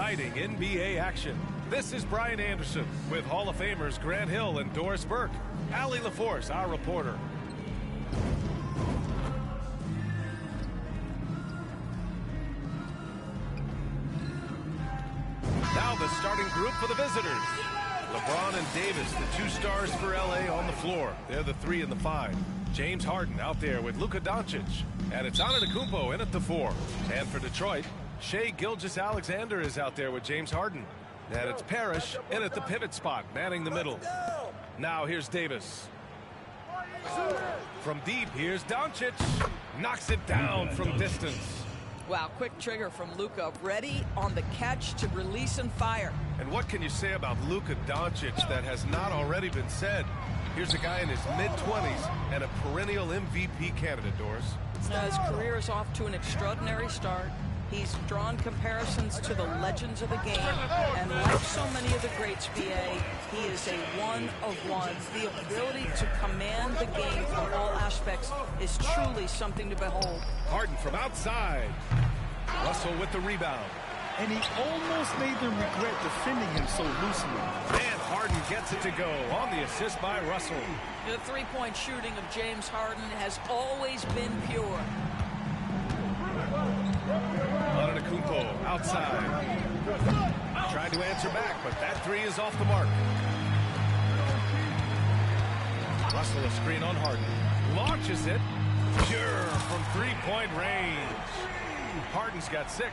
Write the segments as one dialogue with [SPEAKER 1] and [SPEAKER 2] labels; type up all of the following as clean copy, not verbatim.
[SPEAKER 1] exciting NBA action. This is Brian Anderson with Hall of Famers Grant Hill and Doris Burke. Allie LaForce, our reporter. Now the starting group for the visitors. LeBron and Davis, the two stars for LA on the floor. They're the 3 and the 5. James Harden out there with Luka Doncic. And it's Antetokounmpo in at the 4. And for Detroit, Shai Gilgeous-Alexander is out there with James Harden. And it's Parrish in at the pivot spot, manning the middle. Now here's Davis. From deep, here's Doncic. Knocks it down from distance.
[SPEAKER 2] Wow, quick trigger from Luka. Ready on the catch to release and fire.
[SPEAKER 1] And what can you say about Luka Doncic that has not already been said? Here's a guy in his mid-20s and a perennial MVP candidate, Doris.
[SPEAKER 2] His career is off to an extraordinary start. He's drawn comparisons to the legends of the game, and like so many of the greats, BA, he is a one-of-one. The ability to command the game from all aspects is truly something to behold.
[SPEAKER 1] Harden from outside. Russell with the rebound.
[SPEAKER 3] And he almost made them regret defending him so loosely.
[SPEAKER 1] And Harden gets it to go on the assist by Russell.
[SPEAKER 2] The three-point shooting of James Harden has always been pure.
[SPEAKER 1] Antetokounmpo outside. Tried to answer back, but that 3 is off the mark. Russell a screen on Harden. Launches it. Pure from three-point range. Harden's got 6.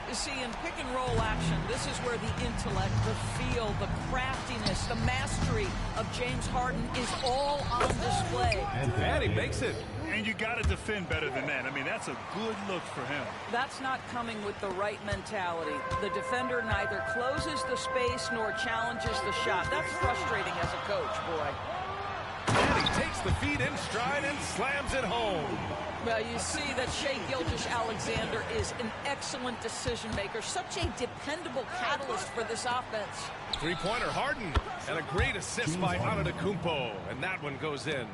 [SPEAKER 2] You see, in pick-and-roll action, this is where the intellect, the feel, the craftiness, the mastery of James Harden is all on display.
[SPEAKER 1] And he makes it.
[SPEAKER 3] And you got to defend better than that. I mean, that's a good look for him.
[SPEAKER 2] That's not coming with the right mentality. The defender neither closes the space nor challenges the shot. That's frustrating as a coach, boy.
[SPEAKER 1] And he takes the feed in stride and slams it home.
[SPEAKER 2] Well, you see that Shai Gilgeous-Alexander is an excellent decision maker, such a dependable catalyst for this offense.
[SPEAKER 1] Three-pointer Harden, and a great assist by Antetokounmpo, and that one goes in.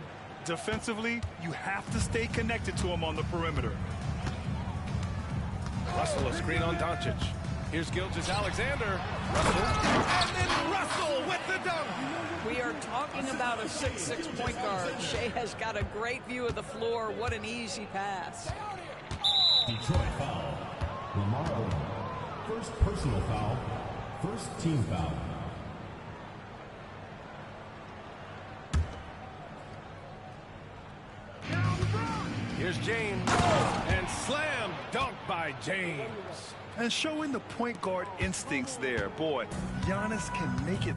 [SPEAKER 3] Defensively, you have to stay connected to him on the perimeter.
[SPEAKER 1] Russell a screen on Doncic. Here's Gilgeous-Alexander. Russell, and then Russell with the dunk.
[SPEAKER 2] We are talking about a 6'6" point guard. Shai has got a great view of the floor. What an easy pass.
[SPEAKER 4] Detroit foul. Lamar Odom. First personal foul. First team foul.
[SPEAKER 1] Here's James. And slam dunk by James.
[SPEAKER 3] And showing the point guard instincts there. Boy, Giannis can make it.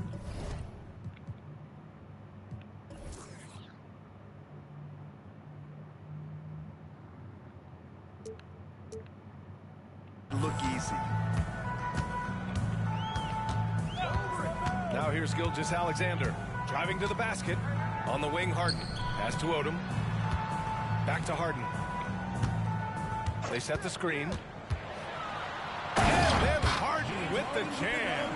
[SPEAKER 3] Look easy.
[SPEAKER 1] Now here's Gilgeous-Alexander. Driving to the basket. On the wing, Harden. Pass to Odom. Back to Harden. They set the screen. And then Harden with the jam.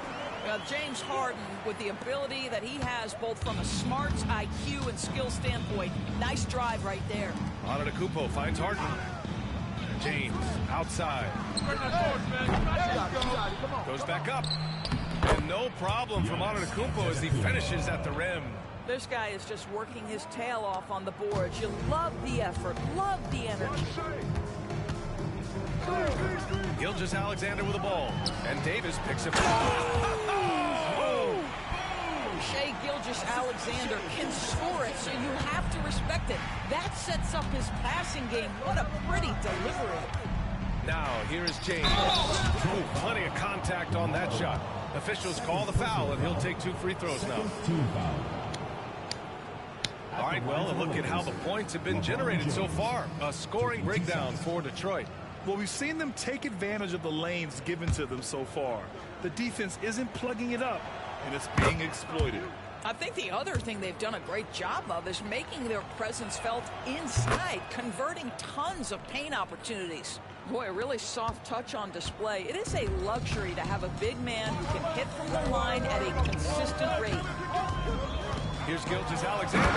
[SPEAKER 2] Well, James Harden, with the ability that he has both from a smarts, IQ, and skill standpoint, nice drive right there.
[SPEAKER 1] Antetokounmpo finds Harden. James outside. Goes back up. And no problem from Antetokounmpo as he finishes at the rim.
[SPEAKER 2] This guy is just working his tail off on the boards. You love the effort, love the energy.
[SPEAKER 1] Gilgeous-Alexander with the ball. And Davis picks it up.
[SPEAKER 2] Shai Gilgeous-Alexander can score it, so you have to respect it. That sets up his passing game. What a pretty delivery.
[SPEAKER 1] Now, here is James. Ooh, plenty of contact on that shot. Officials call the foul, and he'll take 2 free throws now.
[SPEAKER 4] Team foul.
[SPEAKER 1] All right, well, look at how the points have been generated so far. A scoring breakdown for Detroit.
[SPEAKER 3] Well, we've seen them take advantage of the lanes given to them so far. The defense isn't plugging it up, and it's being exploited.
[SPEAKER 2] I think the other thing they've done a great job of is making their presence felt inside, converting tons of paint opportunities. Boy, a really soft touch on display. It is a luxury to have a big man who can hit from the line at a consistent rate.
[SPEAKER 1] Here's Gilgeous-Alexander.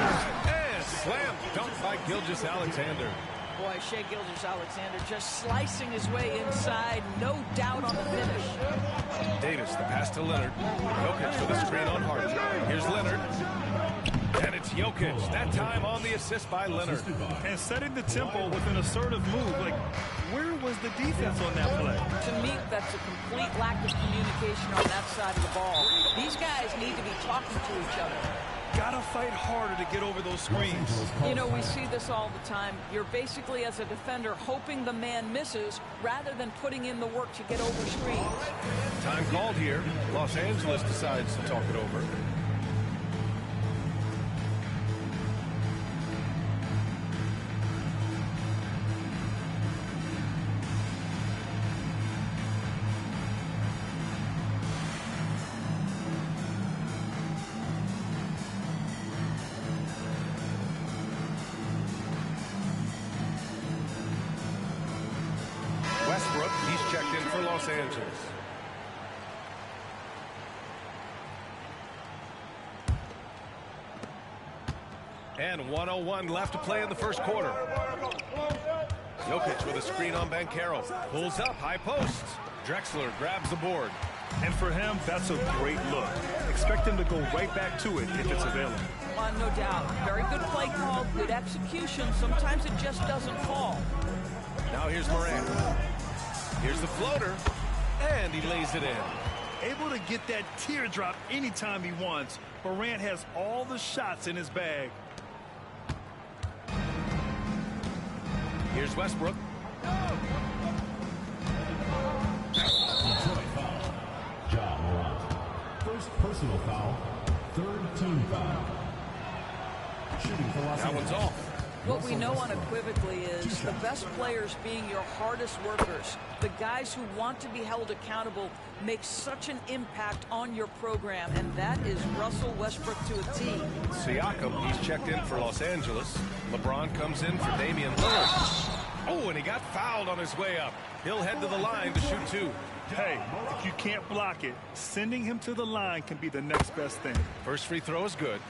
[SPEAKER 1] And slam dunk by Gilgeous-Alexander.
[SPEAKER 2] boy, Shai Gilgeous-Alexander just slicing his way inside. No doubt on the finish.
[SPEAKER 1] Davis, the pass to Leonard. Jokic with a screen on Harden. Here's Leonard. And it's Jokic. That time on the assist by Leonard.
[SPEAKER 3] And setting the tempo with an assertive move. Like, where was the defense on that play?
[SPEAKER 2] To me, that's a complete lack of communication on that side of the ball. These guys need to be talking to each other.
[SPEAKER 3] Gotta fight harder to get over those screens.
[SPEAKER 2] You know, we see this all the time. You're basically, as a defender, hoping the man misses rather than putting in the work to get over screens.
[SPEAKER 1] Time called here. Los Angeles decides to talk it over. Westbrook, he's checked in for Los Angeles. And 1:01 left to play in the first quarter. Jokic with a screen on Banchero. Pulls up, high post. Drexler grabs the board.
[SPEAKER 3] And for him, that's a great look. Expect him to go right back to it if it's available.
[SPEAKER 2] No doubt. Very good play call, good execution. Sometimes it just doesn't fall.
[SPEAKER 1] Now here's Morant. Here's the floater, and he lays it in.
[SPEAKER 3] Able to get that teardrop anytime he wants. Morant has all the shots in his bag.
[SPEAKER 1] Here's Westbrook.
[SPEAKER 4] Detroit foul. Ja Morant. First personal foul. Third team foul. Shooting for Los
[SPEAKER 1] That one's off.
[SPEAKER 2] What we know unequivocally is the best players being your hardest workers, the guys who want to be held accountable, make such an impact on your program, and that is Russell Westbrook to a T.
[SPEAKER 1] Siakam, he's checked in for Los Angeles. LeBron comes in for Damian Lillard. Oh, and he got fouled on his way up. He'll head to the line to shoot two.
[SPEAKER 3] Hey, if you can't block it, sending him to the line can be the next best thing.
[SPEAKER 1] First free throw is good.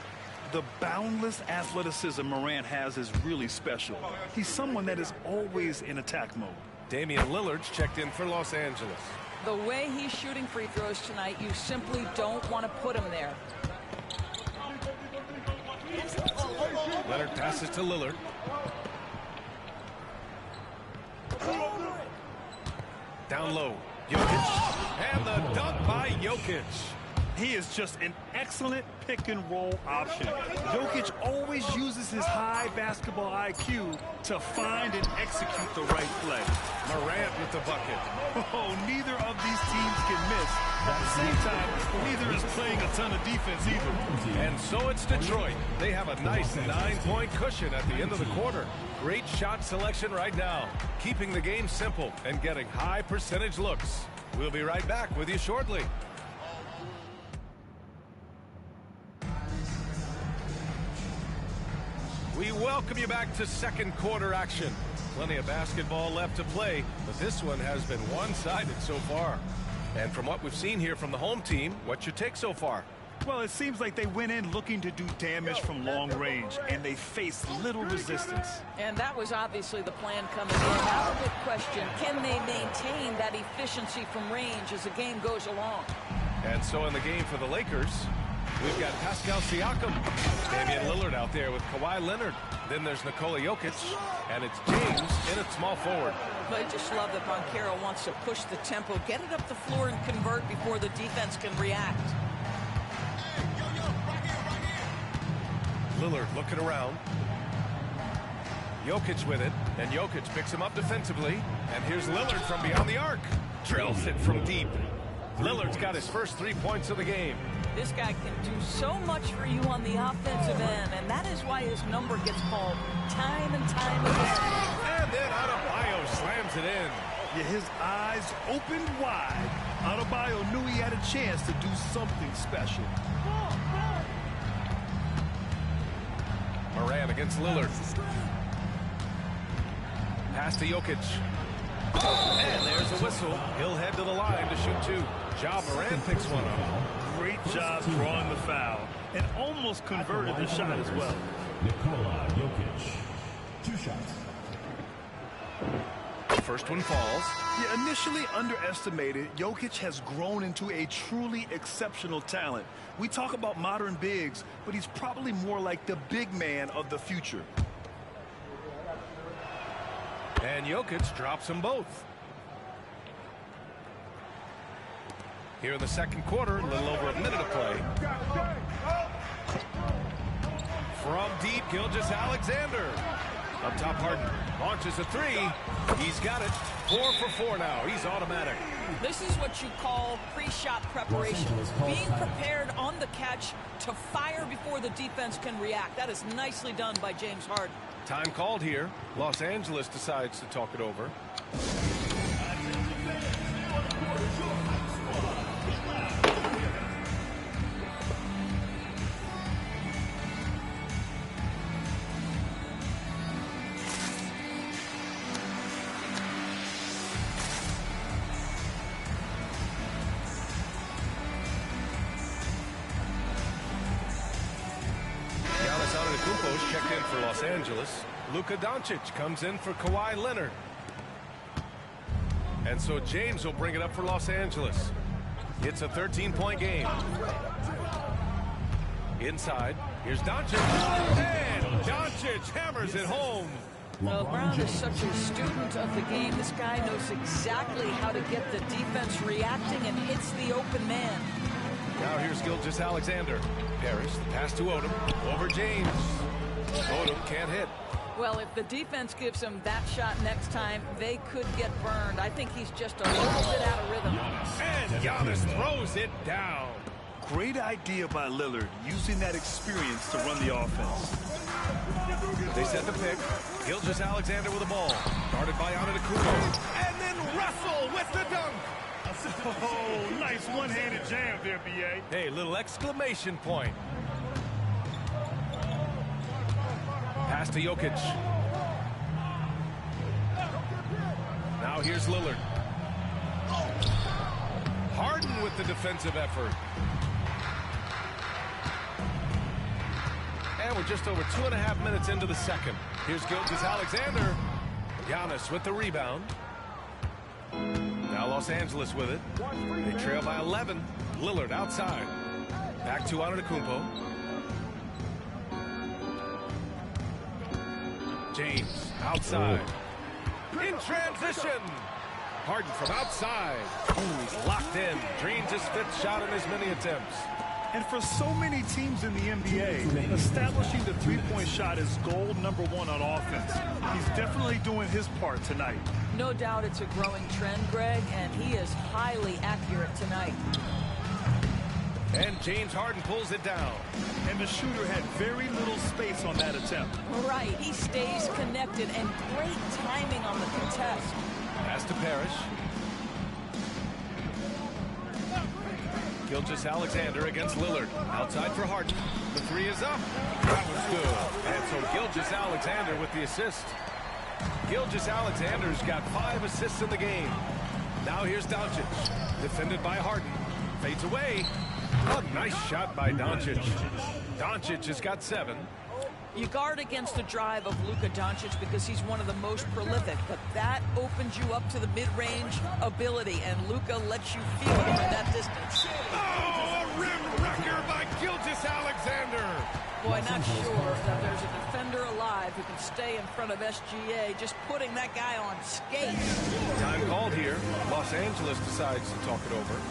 [SPEAKER 3] The boundless athleticism Morant has is really special. He's someone that is always in attack mode.
[SPEAKER 1] Damian Lillard's checked in for Los Angeles.
[SPEAKER 2] The way he's shooting free throws tonight, you simply don't want to put him there.
[SPEAKER 1] Leonard passes to Lillard. Down low. Jokic. And the dunk by Jokic.
[SPEAKER 3] He is just an excellent pick-and-roll option. Jokic always uses his high basketball IQ to find and execute the right play.
[SPEAKER 1] Morant with the bucket.
[SPEAKER 3] Oh, neither of these teams can miss. At the same time, neither is playing a ton of defense either.
[SPEAKER 1] And so it's Detroit. They have a nice 9-point cushion at the end of the quarter. Great shot selection right now, keeping the game simple and getting high percentage looks. We'll be right back with you shortly. We welcome you back to second quarter action. Plenty of basketball left to play, but this one has been one-sided so far. And from what we've seen here from the home team, what's your take so far?
[SPEAKER 3] Well, it seems like they went in looking to do damage from long range, and they faced little resistance.
[SPEAKER 2] And that was obviously the plan coming in. Now the big question, can they maintain that efficiency from range as the game goes along?
[SPEAKER 1] And so in the game for the Lakers, we've got Pascal Siakam, Damian Lillard out there with Kawhi Leonard. Then there's Nikola Jokic, and it's James in at small forward.
[SPEAKER 2] But I just love that Banchero wants to push the tempo, get it up the floor and convert before the defense can react.
[SPEAKER 1] Lillard looking around. Jokic with it, and Jokic picks him up defensively. And here's Lillard from beyond the arc. Drills it from deep. Lillard's got his first 3 points of the game.
[SPEAKER 2] This guy can do so much for you on the offensive end, and that is why his number gets called time and time again.
[SPEAKER 1] And then Adebayo slams it in.
[SPEAKER 3] Yeah, his eyes opened wide. Adebayo knew he had a chance to do something special.
[SPEAKER 1] Morant against Lillard. Pass to Jokic. And there's a whistle. He'll head to the line to shoot two. Ja Morant picks one up.
[SPEAKER 3] Great job drawing the foul and almost converted the shot as well.
[SPEAKER 4] Nikola Jokic. 2 shots.
[SPEAKER 1] The first one falls.
[SPEAKER 3] Yeah, initially underestimated, Jokic has grown into a truly exceptional talent. We talk about modern bigs, but he's probably more like the big man of the future.
[SPEAKER 1] And Jokic drops them both. Here in the second quarter, a little over a minute of play. From deep, Gilgeous-Alexander. Up top, Harden launches a three. He's got it. 4 for 4 now. He's automatic.
[SPEAKER 2] This is what you call pre-shot preparation. Being prepared on the catch to fire before the defense can react. That is nicely done by James Harden.
[SPEAKER 1] Time called here. Los Angeles decides to talk it over. Checked in for Los Angeles. Luka Doncic comes in for Kawhi Leonard. And so James will bring it up for Los Angeles. It's a 13-point game. Inside, here's Doncic. And Doncic hammers it home.
[SPEAKER 2] Well, Brown is such a student of the game. This guy knows exactly how to get the defense reacting and hits the open man.
[SPEAKER 1] Now here's Gilgeous-Alexander. Parrish, the pass to Odom. Over James. Odom can't hit.
[SPEAKER 2] Well, if the defense gives him that shot next time, they could get burned. I think he's just a little bit out of rhythm.
[SPEAKER 1] And Giannis throws it down.
[SPEAKER 3] Great idea by Lillard, using that experience to run the offense.
[SPEAKER 1] They set the pick. Gilgeous-Alexander with the ball. Guarded by Antetokounmpo. And then Russell with the dunk.
[SPEAKER 3] Oh, nice one-handed jam there, B.A.
[SPEAKER 1] Hey, little exclamation point. Pass to Jokic. Now here's Lillard. Harden with the defensive effort. And we're just over 2.5 minutes into the second. Here's Gilgeous-Alexander. Giannis with the rebound. Now Los Angeles with it. They trail by 11. Lillard outside. Back to Antetokounmpo. James outside. In transition. Harden from outside. Ooh, he's locked in. Drains his 5th shot in as many attempts.
[SPEAKER 3] And for so many teams in the NBA, establishing the three-point shot is goal number 1 on offense. He's definitely doing his part tonight.
[SPEAKER 2] No doubt it's a growing trend, Greg, and he is highly accurate tonight.
[SPEAKER 1] And James Harden pulls it down.
[SPEAKER 3] And the shooter had very little space on that attempt.
[SPEAKER 2] Right, he stays connected, and great timing on the contest.
[SPEAKER 1] Pass to Parrish. Gilgeous-Alexander against Lillard. Outside for Harden. The 3 is up. That was good. And so Gilgeous-Alexander with the assist. Gilgeous-Alexander's got 5 assists in the game. Now here's Doncic. Defended by Harden. Fades away. A nice shot by Doncic. Doncic has got 7.
[SPEAKER 2] You guard against the drive of Luka Doncic because he's one of the most prolific, but that opens you up to the mid-range ability, and Luka lets you feel it from that distance.
[SPEAKER 1] Oh, a rim wrecker by Gilgeous-Alexander.
[SPEAKER 2] Boy, not sure that there's a defender alive who can stay in front of SGA, just putting that guy on skates.
[SPEAKER 1] Time called here. Los Angeles decides to talk it over.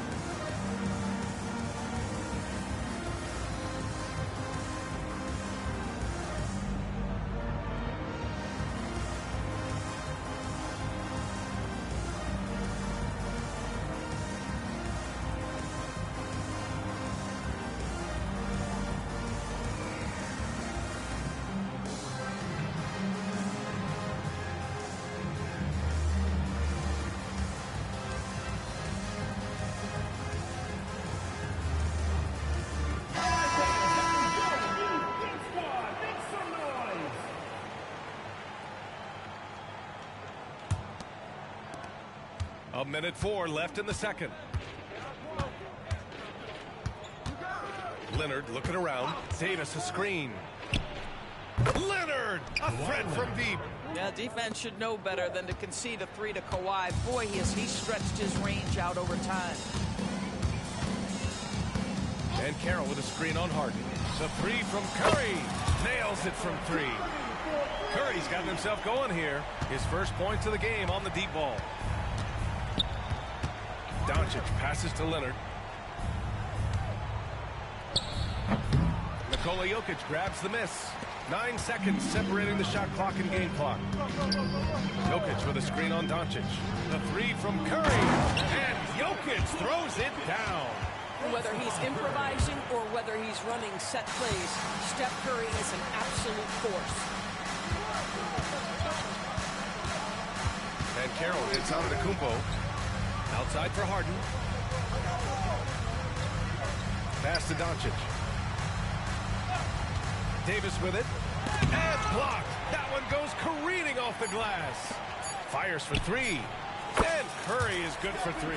[SPEAKER 1] A minute 4 left in the second. Leonard looking around. Davis a screen. Leonard, a threat from deep.
[SPEAKER 2] Yeah, defense should know better than to concede a 3 to Kawhi. Boy, he stretched his range out over time.
[SPEAKER 1] And Carroll with a screen on Harden. The 3 from Curry. Nails it from 3. Curry's gotten himself going here. His first points of the game on the deep ball. Doncic passes to Leonard. Nikola Jokic grabs the miss. 9 seconds separating the shot clock and game clock. Jokic with a screen on Doncic. The 3 from Curry. And Jokic throws it down.
[SPEAKER 2] Whether he's improvising or whether he's running set plays, Steph Curry is an absolute force.
[SPEAKER 1] And Carroll gets out of the Kumpo. Outside for Harden. Pass to Doncic. Davis with it. And blocked. That one goes careening off the glass. Fires for 3. And Curry is good for 3.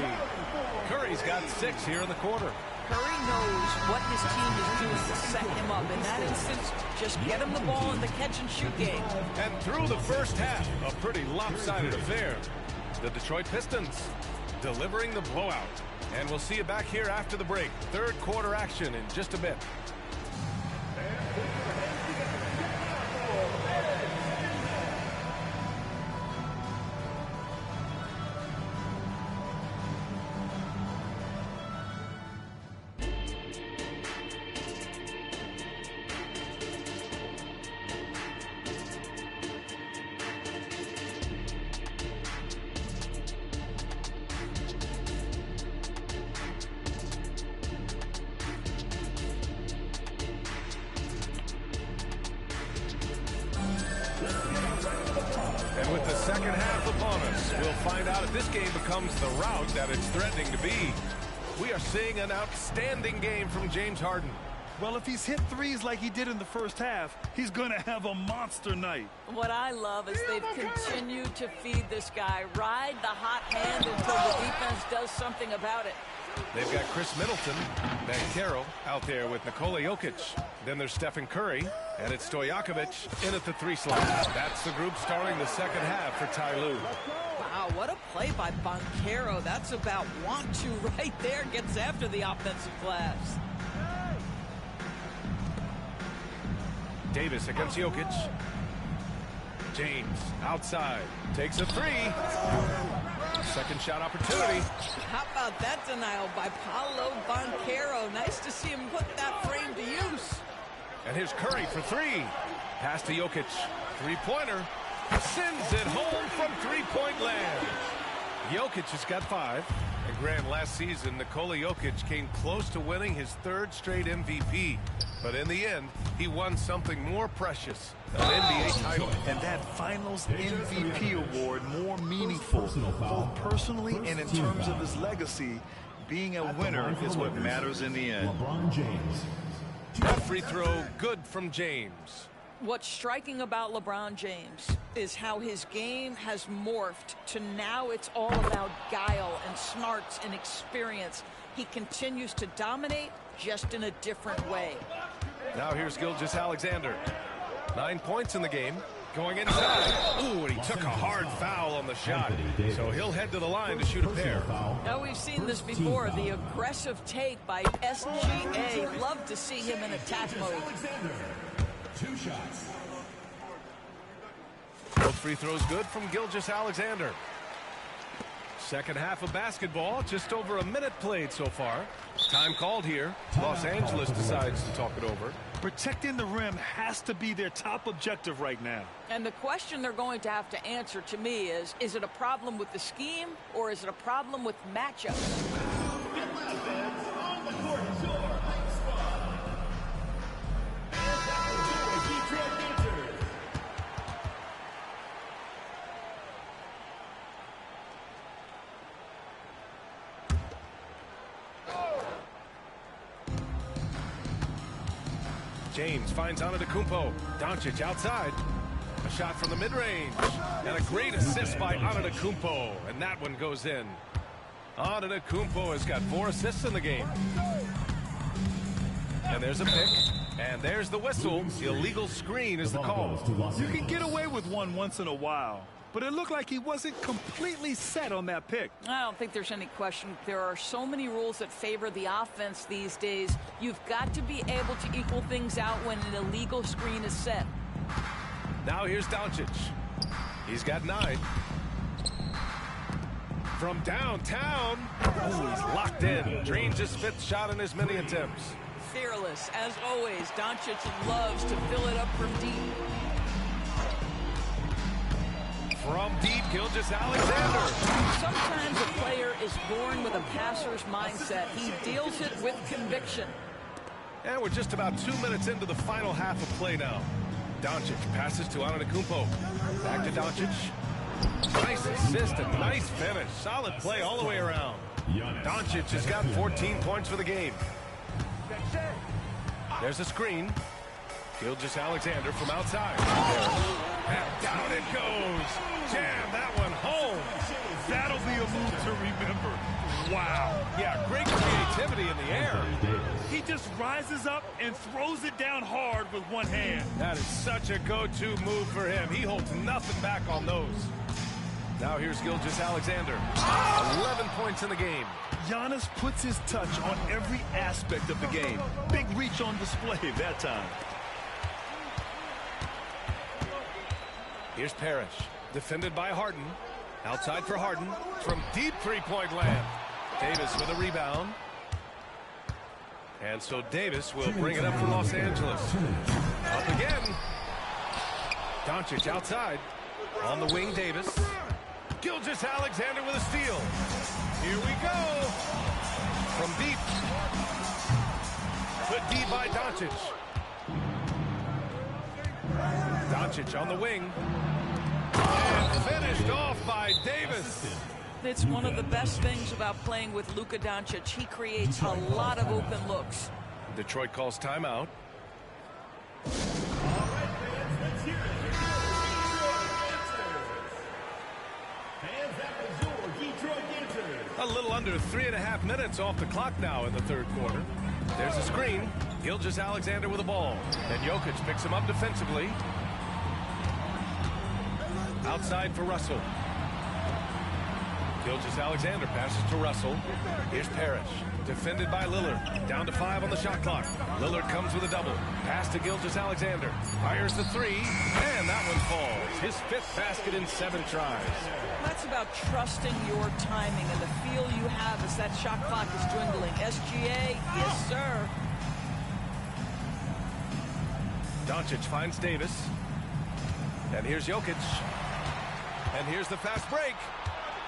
[SPEAKER 1] Curry's got 6 here in the quarter.
[SPEAKER 2] Curry knows what his team is doing to set him up. In that instance, just get him the ball in the catch-and-shoot game.
[SPEAKER 1] And through the first half, a pretty lopsided affair. The Detroit Pistons delivering the blowout. And we'll see you back here after the break. Third quarter action in just a bit. And with the second half upon us, we'll find out if this game becomes the rout that it's threatening to be. We are seeing an outstanding game from James Harden.
[SPEAKER 3] Well, if he's hit threes like he did in the first half, he's going to have a monster night.
[SPEAKER 2] What I love is they've continued to feed this guy. Ride the hot hand until the defense does something about it.
[SPEAKER 1] They've got Chris Middleton, then Carroll out there with Nikola Jokic. Then there's Stephen Curry, and it's Stojakovic in at the 3 slot. That's the group starting the second half for Ty Lue.
[SPEAKER 2] Wow, what a play by Banchero. That's about want to right there. Gets after the offensive glass.
[SPEAKER 1] Davis against Jokic. James outside. Takes a 3. Second shot opportunity.
[SPEAKER 2] How about that denial by Paolo Banchero? Nice to see him put that frame to use.
[SPEAKER 1] And here's Curry for 3. Pass to Jokic. 3-pointer. Sends it home from 3-point land. Jokic has got 5. And Grant, last season, Nikola Jokic came close to winning his 3rd straight MVP. But in the end, he won something more precious, an NBA title.
[SPEAKER 3] And that Finals MVP award more meaningful, both personally and in terms of his legacy. Being a winner is what matters in the end.
[SPEAKER 4] LeBron James.
[SPEAKER 1] That free throw, good from James.
[SPEAKER 2] What's striking about LeBron James is how his game has morphed to now it's all about guile and smarts and experience. He continues to dominate, just in a different way.
[SPEAKER 1] Now here's Gilgeous-Alexander. 9 points in the game. Going inside. Ooh, and he took a hard foul on the shot. So he'll head to the line to shoot a pair.
[SPEAKER 2] Now, we've seen this before, the aggressive take by SGA. Love to see him in attack mode.
[SPEAKER 4] 2 shots.
[SPEAKER 1] Both free throws good from Gilgeous-Alexander. Second half of basketball, just over a minute played so far. Time called here. Los Angeles decides to talk it over.
[SPEAKER 3] Protecting the rim has to be their top objective right now.
[SPEAKER 2] And the question they're going to have to answer to me is it a problem with the scheme or is it a problem with matchups?
[SPEAKER 1] James finds Antetokounmpo. Doncic outside. A shot from the mid-range. And a great assist by Antetokounmpo. And that one goes in. Antetokounmpo has got 4 assists in the game. And there's a pick. And there's the whistle. Illegal screen is the call.
[SPEAKER 3] You can get away with one once in a while, but it looked like he wasn't completely set on that pick.
[SPEAKER 2] I don't think there's any question. There are so many rules that favor the offense these days. You've got to be able to equal things out when an illegal screen is set.
[SPEAKER 1] Now here's Doncic. He's got 9. From downtown. Oh, he's locked in. Dreams his 5th shot in his many attempts.
[SPEAKER 2] Fearless, as always. Doncic loves to fill it up from deep.
[SPEAKER 1] From deep, Gilgeous-Alexander.
[SPEAKER 2] Sometimes a player is born with a passer's mindset. He deals it with conviction.
[SPEAKER 1] And we're just about 2 minutes into the final half of play now. Doncic passes to Antetokounmpo. Back to Doncic. Nice assist and nice finish. Solid play all the way around. Doncic has got 14 points for the game. There's a screen. Gilgeous-Alexander from outside. And down it goes. Jam that one home.
[SPEAKER 3] That'll be a move to remember. Wow.
[SPEAKER 1] Yeah, great creativity in the air.
[SPEAKER 3] He just rises up and throws it down hard with one hand.
[SPEAKER 1] That is such a go-to move for him. He holds nothing back on those. Now here's Gilgeous-Alexander. 11 points in the game.
[SPEAKER 3] Giannis puts his touch on every aspect of the game. Big reach on display that time.
[SPEAKER 1] Here's Parrish, defended by Harden. Outside for Harden, from deep three-point land. Davis with a rebound. And so Davis will bring it up for Los Angeles. Up again. Doncic outside. On the wing, Davis. Gilgeous-Alexander with a steal. Here we go. From deep. Put deep by Doncic. Doncic on the wing. And finished off by Davis.
[SPEAKER 2] It's one of the best things about playing with Luka Doncic. He creates a lot of open looks.
[SPEAKER 1] Detroit calls timeout. A little under 3.5 minutes off the clock now in the third quarter. There's a screen. Gilgeous-Alexander with the ball. And Jokic picks him up defensively. Outside for Russell. Gilgeous-Alexander passes to Russell. Here's Parrish, defended by Lillard. Down to 5 on the shot clock. Lillard comes with a double. Pass to Gilgeous-Alexander. Fires the 3, and that one falls. His 5th basket in 7 tries.
[SPEAKER 2] That's about trusting your timing and the feel you have as that shot clock is dwindling. SGA, yes, sir.
[SPEAKER 1] Doncic finds Davis. And here's Jokic. And here's the fast break.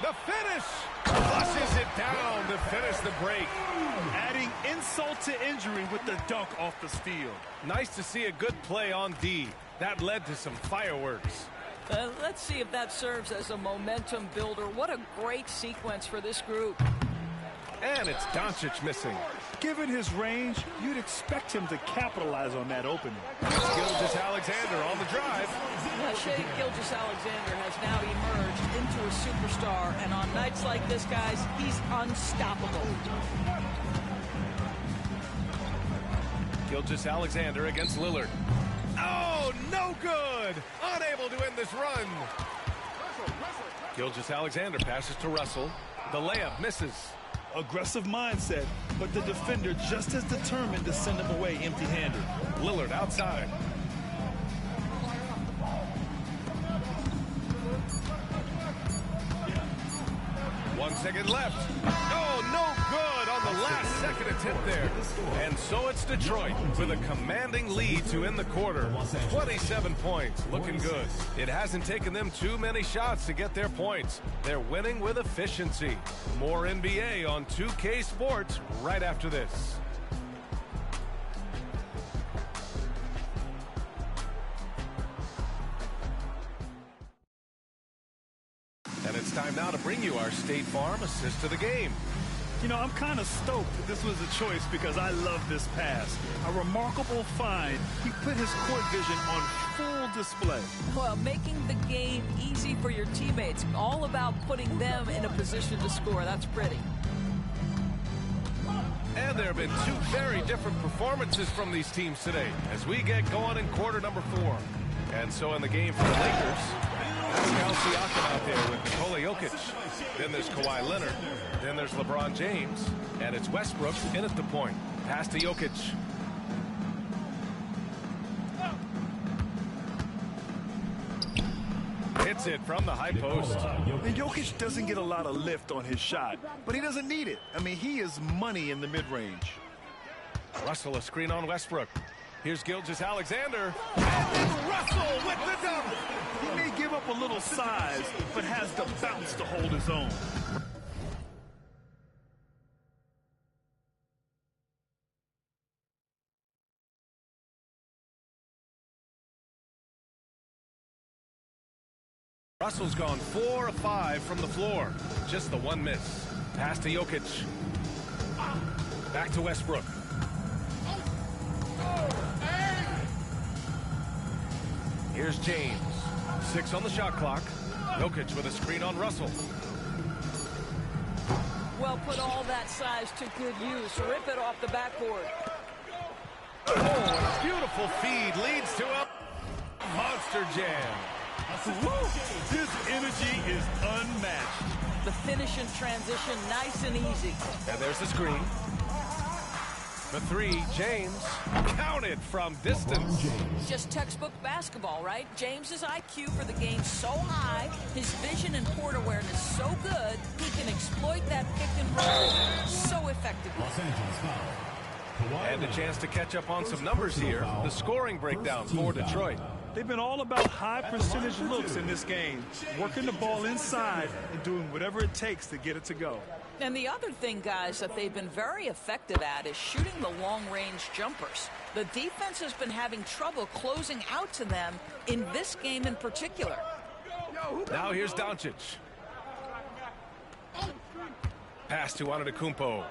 [SPEAKER 1] The finish! Flushes it down to finish the break.
[SPEAKER 3] Adding insult to injury with the dunk off the steal.
[SPEAKER 1] Nice to see a good play on D. That led to some fireworks.
[SPEAKER 2] Let's see if that serves as a momentum builder. What a great sequence for this group.
[SPEAKER 1] And it's Doncic missing.
[SPEAKER 3] Given his range, you'd expect him to capitalize on that opening.
[SPEAKER 1] Gilgeous-Alexander on the drive.
[SPEAKER 2] Shea Gilgeous-Alexander has now emerged into a superstar, and on nights like this, guys, he's unstoppable.
[SPEAKER 1] Gilgeous-Alexander against Lillard. Oh, no good! Unable to end this run. Gilgeous-Alexander passes to Russell. The layup misses.
[SPEAKER 3] Aggressive mindset, but the defender just as determined to send him away empty-handed.
[SPEAKER 1] Lillard outside. One second left. Oh, no good on the last second attempt there. And so it's Detroit with a commanding lead to end the quarter. 27 points, looking good. It hasn't taken them too many shots to get their points. They're winning with efficiency. More NBA on 2K Sports right after this. And it's time now to bring you our State Farm assist to the game.
[SPEAKER 3] You know, I'm kind of stoked that this was a choice because I love this pass. A remarkable find. He put his court vision on full display.
[SPEAKER 2] Well, making the game easy for your teammates. All about putting them in a position to score. That's pretty.
[SPEAKER 1] And there have been two very different performances from these teams today as we get going in quarter number 4. And so in the game for the Lakers, Pascal Siakam out there with Nikola Jokic. Then there's Kawhi Leonard. Then there's LeBron James. And it's Westbrook in at the point. Pass to Jokic. Hits it from the high post.
[SPEAKER 3] And Jokic doesn't get a lot of lift on his shot, but he doesn't need it. I mean, he is money in the mid-range.
[SPEAKER 1] Russell a screen on Westbrook. Here's Gilgeous-Alexander. And Russell with the dunk.
[SPEAKER 3] He may give up a little size, but has the bounce to hold his own.
[SPEAKER 1] Russell's gone 4 of 5 from the floor. Just the one miss. Pass to Jokic. Back to Westbrook. Here's James. 6 on the shot clock. Jokic with a screen on Russell.
[SPEAKER 2] Well, put all that size to good use. Rip it off the backboard.
[SPEAKER 1] Oh, and a beautiful feed leads to a monster jam.
[SPEAKER 3] This energy is unmatched.
[SPEAKER 2] The finish in transition, nice and easy.
[SPEAKER 1] And there's the screen. The 3, James. Counted from distance.
[SPEAKER 2] Just textbook basketball, right? James's IQ for the game so high, his vision and court awareness so good, he can exploit that pick and roll so effectively.
[SPEAKER 1] And a chance to catch up on some numbers here. The scoring breakdown for Detroit.
[SPEAKER 3] They've been all about high percentage looks in this game, working the ball inside and doing whatever it takes to get it to go.
[SPEAKER 2] And the other thing, guys, that they've been very effective at is shooting the long-range jumpers. The defense has been having trouble closing out to them in this game in particular.
[SPEAKER 1] Now here's Doncic. Pass to Antetokounmpo.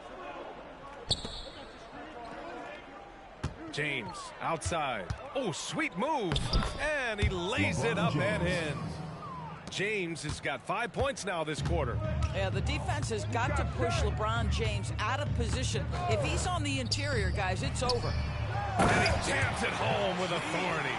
[SPEAKER 1] James outside. Oh, sweet move. And he lays it up and in. James has got 5 points now this quarter.
[SPEAKER 2] Yeah, the defense has got to push LeBron James out of position. If he's on the interior, guys, it's over.
[SPEAKER 1] And he jams it home with authority.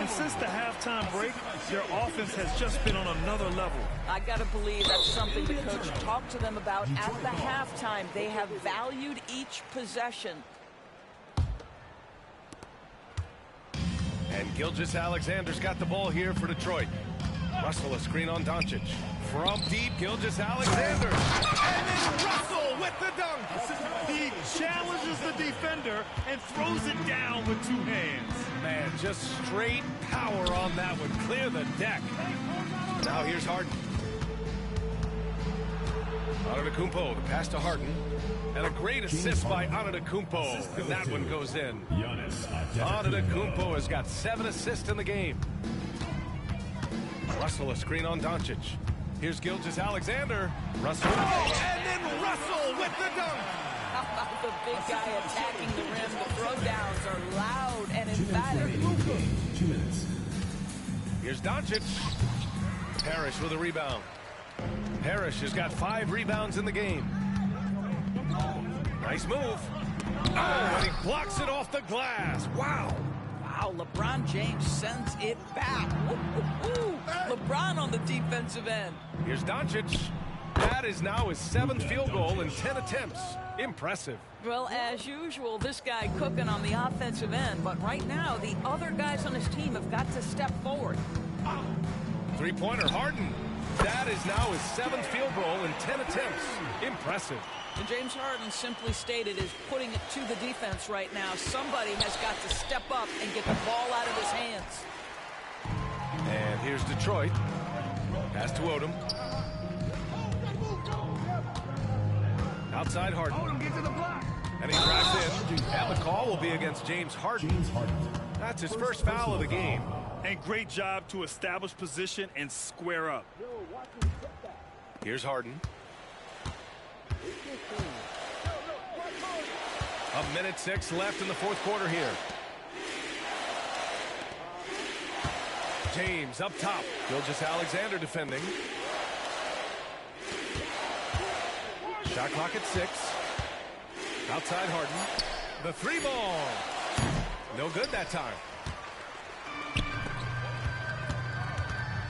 [SPEAKER 3] And since the halftime break, their offense has just been on another level.
[SPEAKER 2] I got to believe that's something the coach talked to them about at the halftime. They have valued each possession.
[SPEAKER 1] And Gilgeous-Alexander's got the ball here for Detroit. Russell a screen on Doncic. From deep, Gilgeous-Alexander. And then Russell with the dunk.
[SPEAKER 3] He challenges the defender and throws it down with 2 hands.
[SPEAKER 1] Man, just straight power on that one. Clear the deck. Now here's Harden. Antetokounmpo, the pass to Harden. And a great assist by Antetokounmpo. And that one goes in. Antetokounmpo has got 7 assists in the game. Russell a screen on Doncic. Here's Gilgeous-Alexander. Russell. Oh, and then Russell with the dunk.
[SPEAKER 2] How about the big guy attacking the rim? The throwdowns are loud and emphatic.
[SPEAKER 4] 2 minutes.
[SPEAKER 1] Here's Doncic. Parrish with a rebound. Parrish has got 5 rebounds in the game. Nice move. Oh, and he blocks it off the glass. Wow.
[SPEAKER 2] Wow, LeBron James sends it back. Woo-hoo-hoo. LeBron on the defensive end.
[SPEAKER 1] Here's Doncic. That is now his 7th field goal in 10 attempts. Impressive.
[SPEAKER 2] Well, as usual, this guy cooking on the offensive end. But right now, the other guys on his team have got to step forward.
[SPEAKER 1] 3-pointer, Harden. That is now his 7th field goal in 10 attempts. Impressive.
[SPEAKER 2] And James Harden simply stated is putting it to the defense right now. Somebody has got to step up and get the ball out of his hands.
[SPEAKER 1] And here's Detroit. Pass to Odom. Outside Harden. And he drives in. And the call will be against James Harden. That's his first foul of the game.
[SPEAKER 3] And great job to establish position and square up.
[SPEAKER 1] Here's Harden. 1:06 left in the 4th quarter here. James up top. Gilgeous-Alexander defending. Shot clock at 6. Outside Harden. The three ball. No good that time.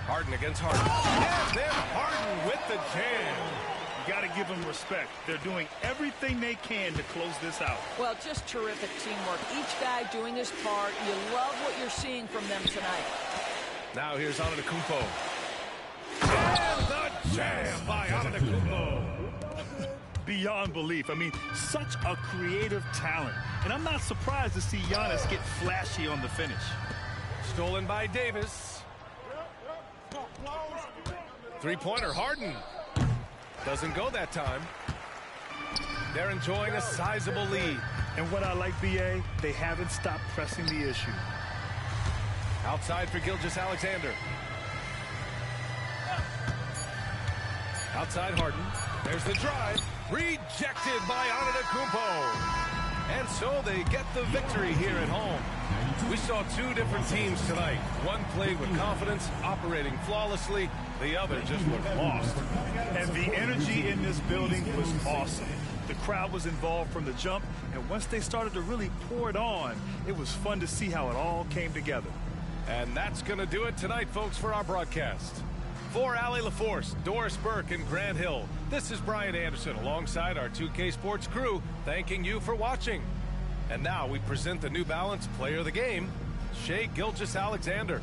[SPEAKER 1] Harden against Harden. And then Harden with the jam.
[SPEAKER 3] You got to give them respect. They're doing everything they can to close this out.
[SPEAKER 2] Well, just terrific teamwork. Each guy doing his part. You love what you're seeing from them tonight.
[SPEAKER 1] Now here's Antetokounmpo. And the jam by Antetokounmpo.
[SPEAKER 3] Beyond belief. I mean, such a creative talent. And I'm not surprised to see Giannis get flashy on the finish.
[SPEAKER 1] Stolen by Davis. Three-pointer, Harden. Doesn't go that time. They're enjoying a sizable lead.
[SPEAKER 3] And what I like, B.A., they haven't stopped pressing the issue.
[SPEAKER 1] Outside for Gilgeous-Alexander. Outside Harden. There's the drive. Rejected by Antetokounmpo. And so they get the victory here at home. We saw two different teams tonight. One played with confidence, operating flawlessly. The other just looked lost.
[SPEAKER 3] And the energy in this building was awesome. The crowd was involved from the jump, and once they started to really pour it on, it was fun to see how it all came together.
[SPEAKER 1] And that's going to do it tonight, folks, for our broadcast. For Allie LaForce, Doris Burke, and Grant Hill, this is Brian Anderson alongside our 2K Sports crew, thanking you for watching. And now we present the New Balance Player of the Game, Shai Gilgeous-Alexander.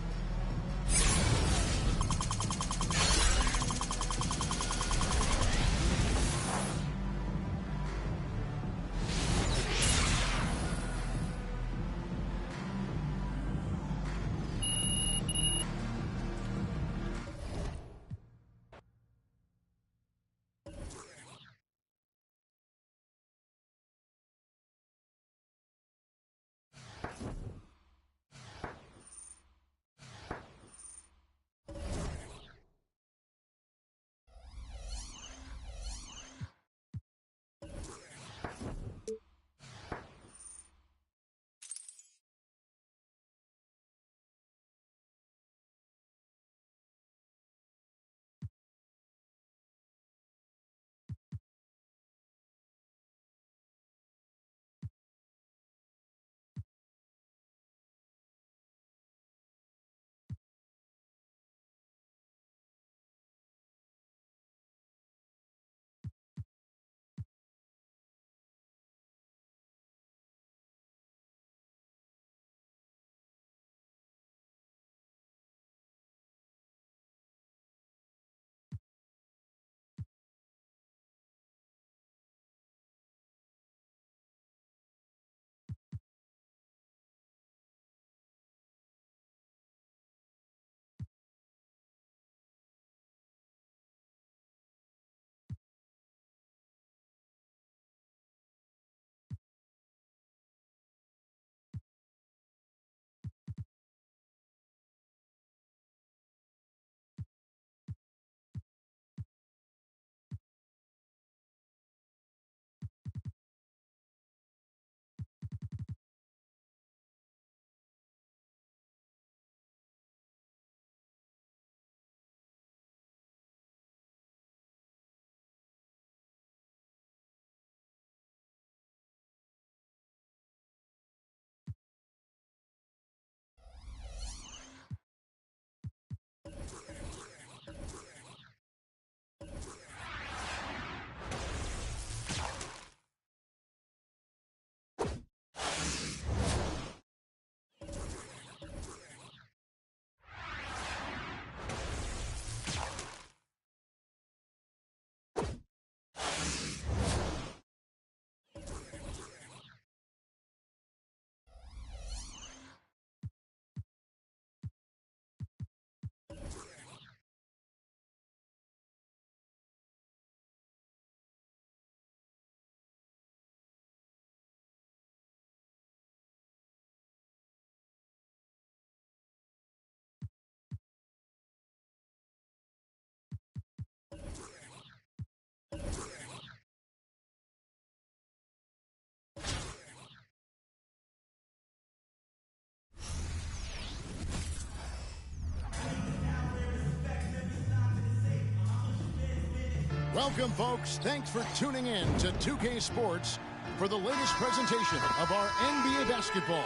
[SPEAKER 5] Welcome, folks. Thanks for tuning in to 2K Sports for the latest presentation of our NBA basketball.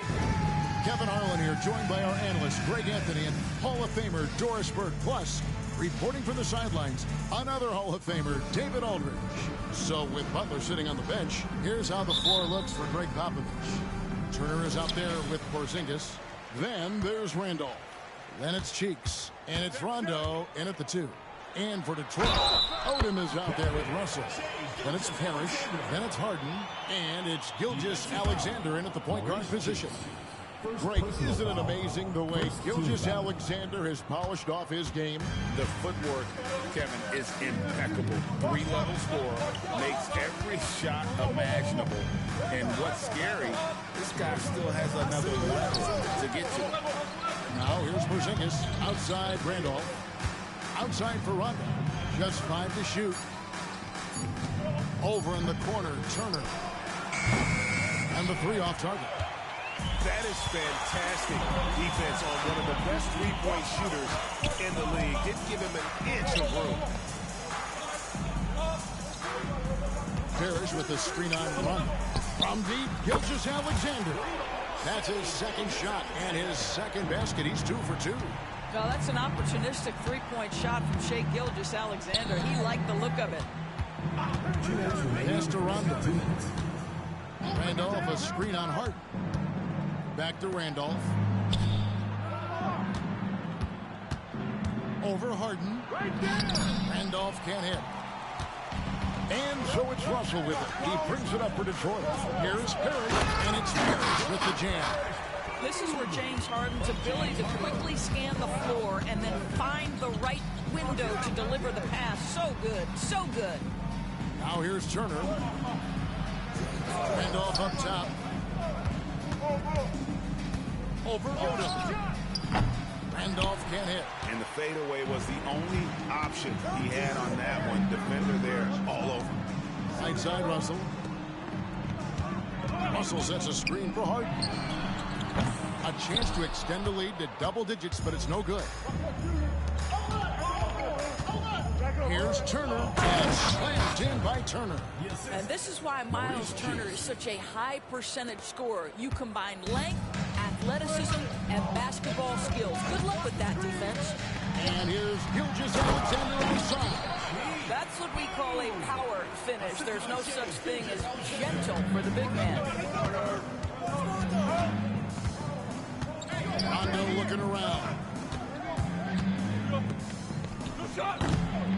[SPEAKER 5] Kevin Harlan here, joined by our analyst, Greg Anthony, and Hall of Famer Doris Burke. Plus, reporting from the sidelines, another Hall of Famer, David Aldridge. So, with Butler sitting on the bench, here's how the floor looks for Greg Popovich. Turner is out there with Porzingis. Then there's Randolph. Then it's Cheeks. And it's Rondo in at the 2. And for Detroit, Odom is out there with Russell. Then it's Parrish. Then it's Harden. And it's Gilgeous-Alexander in at the point guard position. Greg, isn't it amazing the way Gilgeous-Alexander has polished off his game?
[SPEAKER 6] The footwork, Kevin, is impeccable. 3-level scorer, makes every shot imaginable. And what's scary, this guy still has another level to get to.
[SPEAKER 5] Now here's Porzingis, outside Randolph. Outside for Rondo. Just 5 to shoot. Over in the corner, Turner. And the 3 off target.
[SPEAKER 6] That is fantastic defense on one of the best three-point shooters in the league. Didn't give him an inch of room.
[SPEAKER 5] Parrish with the screen on run. From deep, Gilgeous-Alexander. That's his second shot and his second basket. He's 2 for 2.
[SPEAKER 2] Well, that's an opportunistic three-point shot from Shai Gilgeous-Alexander. He liked the look of it.
[SPEAKER 5] Pass to Rondo. Randolph, a screen on Hart. Back to Randolph. Over Harden. Randolph can't hit. And so it's Russell with it. He brings it up for Detroit. Here's Parrish, and it's Parrish with the jam.
[SPEAKER 2] This is where James Harden's ability to quickly scan the floor and then find the right window to deliver the pass. So good, so good.
[SPEAKER 5] Now here's Turner. Randolph up top. Over Odom. Randolph can't hit.
[SPEAKER 6] And the fadeaway was the only option he had on that one. Defender there all over.
[SPEAKER 5] Right side Russell. Russell sets a screen for Harden. A chance to extend the lead to double digits, but it's no good. Here's Turner, and slammed in by Turner.
[SPEAKER 2] And this is why Miles Turner is such a high percentage scorer. You combine length, athleticism, and basketball skills. Good luck with that defense.
[SPEAKER 5] And here's Gilgeous-Alexander on the side.
[SPEAKER 2] That's what we call a power finish. There's no such thing as gentle for the big man.
[SPEAKER 5] Rondo looking around.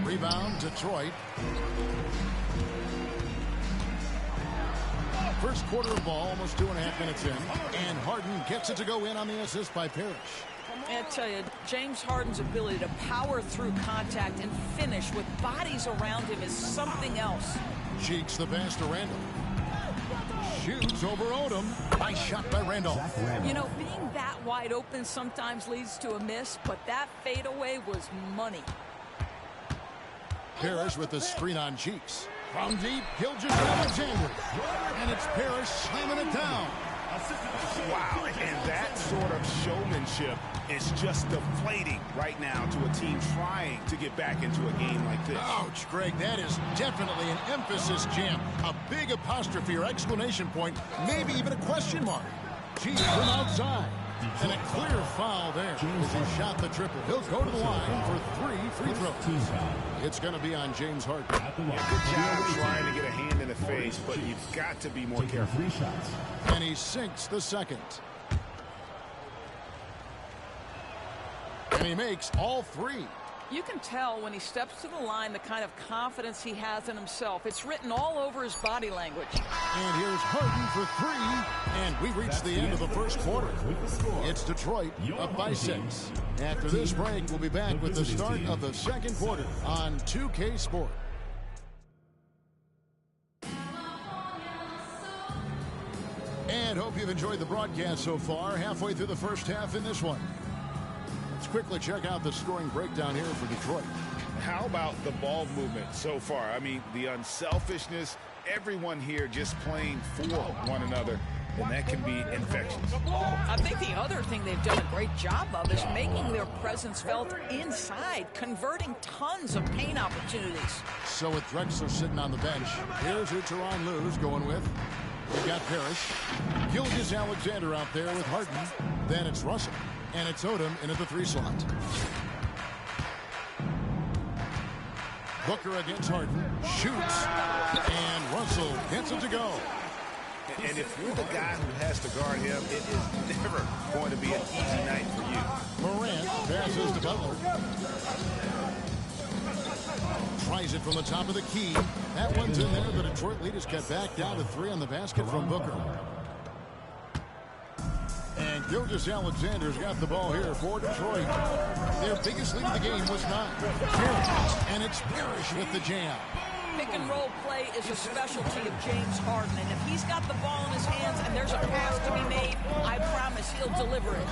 [SPEAKER 5] Rebound, Detroit. First quarter of ball, almost 2.5 minutes in. And Harden gets it to go in on the assist by Parrish.
[SPEAKER 2] I tell you, James Harden's ability to power through contact and finish with bodies around him is something else.
[SPEAKER 5] Cheeks the pass to Randolph. Shoots over Odom. Nice shot by Randolph.
[SPEAKER 2] You know, being that wide open sometimes leads to a miss, but that fadeaway was money.
[SPEAKER 5] Parrish with the screen on Cheeks. From deep, Gilgeous-Alexander. And it's Parrish slamming it down.
[SPEAKER 6] Wow, and that sort of showmanship is just deflating right now to a team trying to get back into a game like this.
[SPEAKER 5] Ouch, Greg, that is definitely an emphasis jam. A big apostrophe or exclamation point, maybe even a question mark. Cheeks from outside. And a clear foul there as he shot the triple. He'll go to the line for 3 free throws. It's going to be on James Harden.
[SPEAKER 6] Yeah, good job trying to get a hand in the face, but you've got to be more careful.
[SPEAKER 5] And he sinks the second. And he makes all 3.
[SPEAKER 2] You can tell when he steps to the line the kind of confidence he has in himself. It's written all over his body language.
[SPEAKER 5] And here's Harden for 3. And we reach the end of the first quarter. It's Detroit up by 6. After this break, we'll be back with the start of the second quarter on 2K Sport. And hope you've enjoyed the broadcast so far. Halfway through the first half in this one. Let's quickly check out the scoring breakdown here for Detroit.
[SPEAKER 6] How about the ball movement so far? I mean, the unselfishness, everyone here just playing for one another, and that can be infectious.
[SPEAKER 2] I think the other thing they've done a great job of is making their presence felt inside, converting tons of paint opportunities.
[SPEAKER 5] So with Drexler sitting on the bench, here's who Tyronn Lue's going with. We've got Parrish. Gilgeous-Alexander out there with Harden. Then it's Russell. And it's Odom into the 3 slot. Booker against Harden. Shoots. And Russell gets it to go.
[SPEAKER 6] And if you're the guy who has to guard him, it is never going to be an easy night for you.
[SPEAKER 5] Morant passes to Butler. Tries it from the top of the key. That one's in there. The Detroit lead is cut back down to 3 on the basket from Booker. And Gilgeous-Alexander's got the ball here for Detroit. Their biggest lead of the game was not Parrish. And it's Parrish with the jam.
[SPEAKER 2] Pick and roll play is a specialty of James Harden, and if he's got the ball in his hands and there's a pass to be made, I promise he'll deliver it.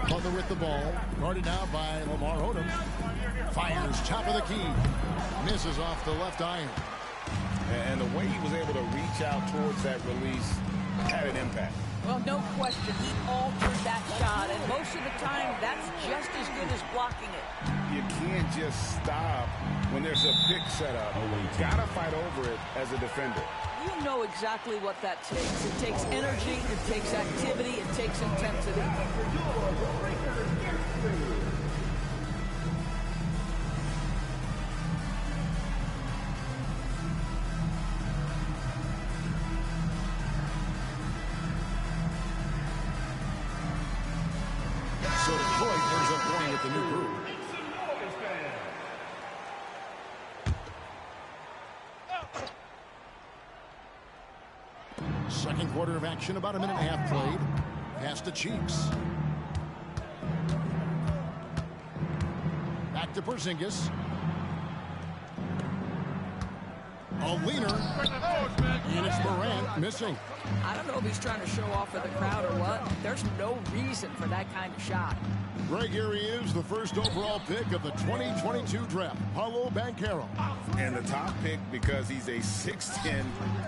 [SPEAKER 5] Butler with the ball, guarded now by Lamar Odom. Fires top of the key, misses off the left iron.
[SPEAKER 6] And the way he was able to reach out towards that release had an impact.
[SPEAKER 2] Well, no question, he altered that shot, and most of the time, that's just as good as blocking it.
[SPEAKER 6] You can't just stop when there's a pick set up. Gotta fight over it as a defender.
[SPEAKER 2] You know exactly what that takes. It takes energy, it takes activity, it takes intensity.
[SPEAKER 5] So Detroit ends up going with the new group. Second quarter of action, about a minute and a half played. Pass to Cheeks. Back to Porzingis. A leaner. And it's Morant missing.
[SPEAKER 2] I don't know if he's trying to show off for the crowd or what. There's no reason for that kind of shot.
[SPEAKER 5] Greg, here he is, the first overall pick of the 2022 draft, Paolo Banchero.
[SPEAKER 6] And the top pick because he's a 6'10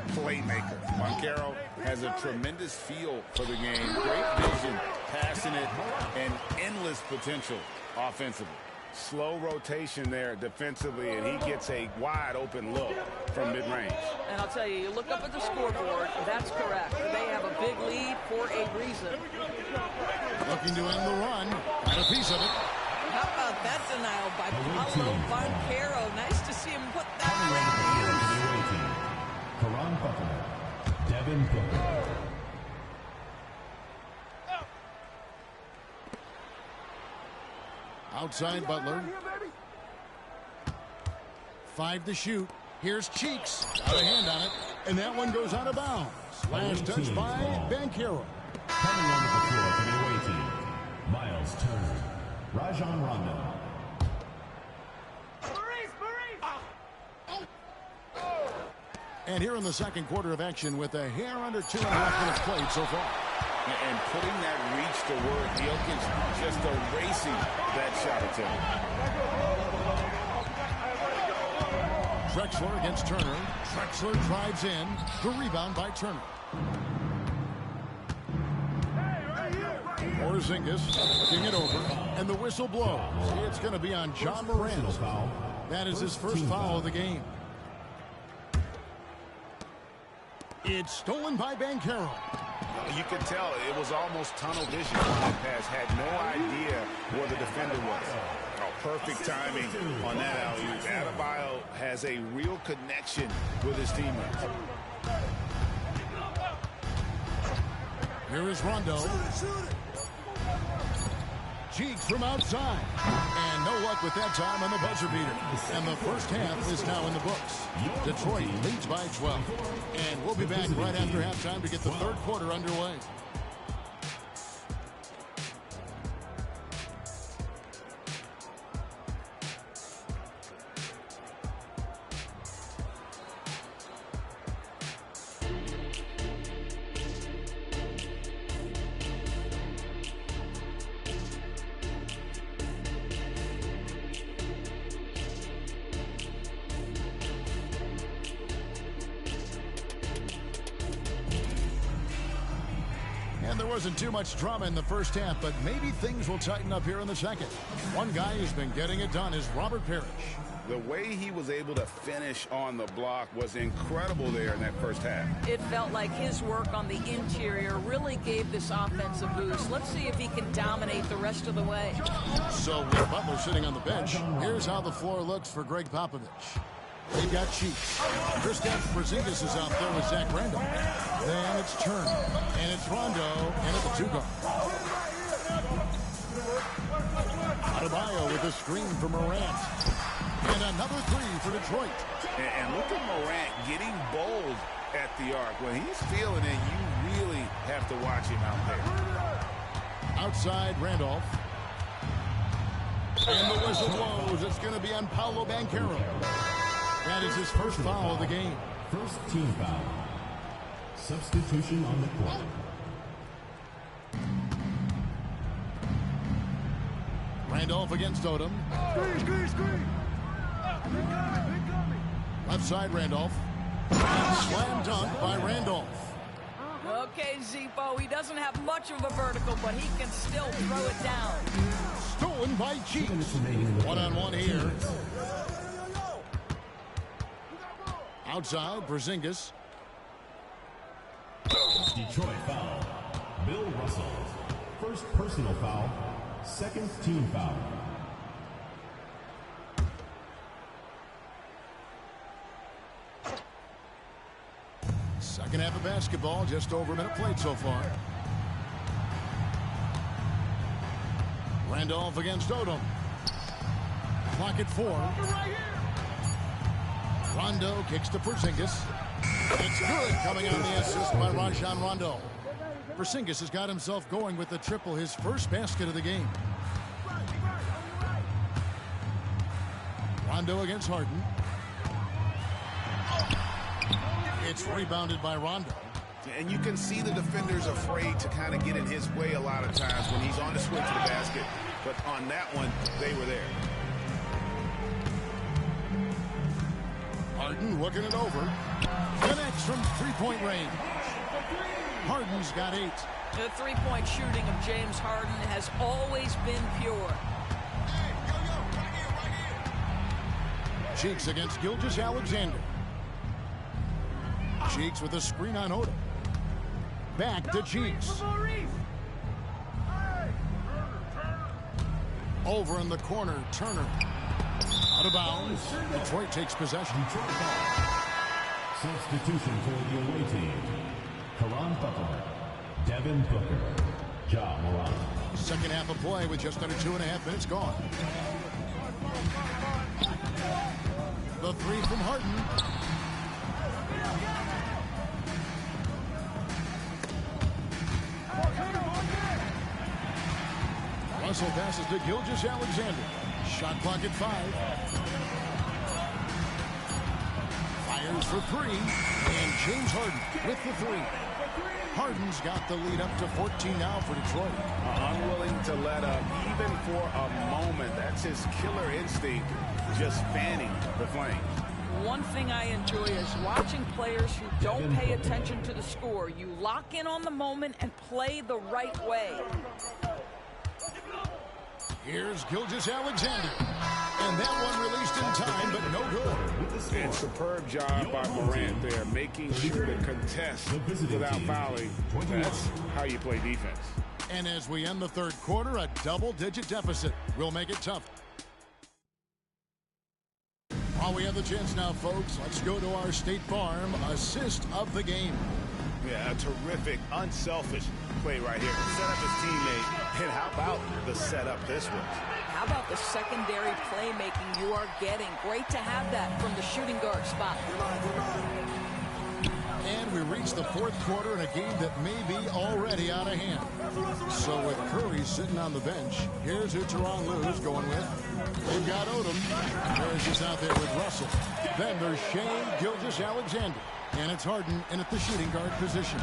[SPEAKER 6] playmaker. Banchero has a tremendous feel for the game, great vision, passing it, and endless potential offensively. Slow rotation there defensively, and he gets a wide open look from mid-range.
[SPEAKER 2] And I'll tell you, you look up at the scoreboard, that's correct. They have a big lead for a reason.
[SPEAKER 5] Looking to end the run. Got a piece of it.
[SPEAKER 2] How about that denial by Paolo Banchero? Nice to see him put that right to use.
[SPEAKER 4] Caron Butler. Devin Booker.
[SPEAKER 5] Outside Butler. 5 to shoot. Here's Cheeks. Got a hand on it. And that one goes out of bounds. Last touch by Banchero.
[SPEAKER 4] Coming onto the floor for the away team, Miles Turner, Rajon Rondo.
[SPEAKER 5] And here in the second quarter of action with a hair under 2.5 minutes played so far.
[SPEAKER 6] And putting that reach to work, Jokic just erasing that shot attempt.
[SPEAKER 5] Drexler against Turner. Drexler drives in. The rebound by Turner. Porzingis looking it over. And the whistle blows. It's going to be on John Morant. That is his first foul of the game. It's stolen by Banchero.
[SPEAKER 6] You can tell it was almost tunnel vision on that pass. Had no idea where the defender was. Oh, perfect timing on that alley-oop. Adebayo has a real connection with his teammates.
[SPEAKER 5] Here is Rondo. Cheeks from outside. And no luck with that time on the buzzer beater. And the first half is now in the books. Detroit leads by 12. And we'll be back right after halftime to get the third quarter underway. And there wasn't too much drama in the first half, but maybe things will tighten up here in the second. One guy who's been getting it done is Robert Parrish.
[SPEAKER 6] The way he was able to finish on the block was incredible there in that first half.
[SPEAKER 2] It felt like his work on the interior really gave this offense a boost. Let's see if he can dominate the rest of the way.
[SPEAKER 5] So with Butler sitting on the bench, here's how the floor looks for Greg Popovich. They've got Cheeks. Kristaps Porzingis is out there with Zach Randolph. Then it's Turner. And it's Rondo. And at the 2-guard. Adebayo with a screen for Morant. And another 3 for Detroit.
[SPEAKER 6] And look at Morant getting bold at the arc. When he's feeling it, you really have to watch him out there.
[SPEAKER 5] Outside Randolph. And the whistle blows. It's going to be on Paolo Banchero. That is his first foul of the game.
[SPEAKER 4] First team foul. Substitution on the court.
[SPEAKER 5] Randolph against Odom. Screen. Left side Randolph. And slam dunk by Randolph.
[SPEAKER 2] Okay, Zippo, he doesn't have much of a vertical, but he can still throw it down.
[SPEAKER 5] Stolen by Cheeks. One-on-one here. Outside, Porzingis.
[SPEAKER 4] Detroit foul. Bill Russell. First personal foul. Second team foul.
[SPEAKER 5] Second half of basketball, just over a minute played so far. Randolph against Odom. Clock at 4. Rondo kicks to Porzingis. It's good, coming on the assist by Rajon Rondo. Porzingis has got himself going with the triple, his first basket of the game. Rondo against Harden. It's rebounded by Rondo.
[SPEAKER 6] And you can see the defenders afraid to kind of get in his way a lot of times when he's on his way to the basket. But on that one, they were there.
[SPEAKER 5] Harden working it over. Connects from three-point range. Harden's got 8.
[SPEAKER 2] The three-point shooting of James Harden has always been pure.
[SPEAKER 5] Cheeks against Gilgeous-Alexander. Cheeks with a screen on Odom. Back to Cheeks. Over in the corner, Turner. Out of bounds. Detroit takes possession.
[SPEAKER 4] Substitution for the away team. Caron Butler. Devin Booker. Ja Morant.
[SPEAKER 5] Second half of play with just under 2.5 minutes gone. The 3 from Harden. Russell passes to Gilgeous-Alexander. Shot clock at 5. Fires for 3. And James Harden with the 3. Harden's got the lead up to 14 now for Detroit.
[SPEAKER 6] Unwilling to let up even for a moment. That's his killer instinct, just fanning the flames.
[SPEAKER 2] One thing I enjoy is watching players who don't pay attention to the score. You lock in on the moment and play the right way.
[SPEAKER 5] Here's Gilgeous-Alexander. And that one released in time, but no good.
[SPEAKER 6] And superb job by Morant there, making sure to contest without fouling. That's how you play defense.
[SPEAKER 5] And as we end the third quarter, a double-digit deficit will make it tough. While we have the chance now, folks, let's go to our State Farm assist of the game.
[SPEAKER 6] Yeah, a terrific, unselfish play right here. Set up his teammate. And how about the setup this was?
[SPEAKER 2] How about the secondary playmaking you are getting? Great to have that from the shooting guard spot.
[SPEAKER 5] And we reach the fourth quarter in a game that may be already out of hand. So with Curry sitting on the bench, here's who Tyronn Lue's going with. They've got Odom. Harris is out there with Russell. Then there's Shea Gilgeous-Alexander. And it's Harden in at the shooting guard position.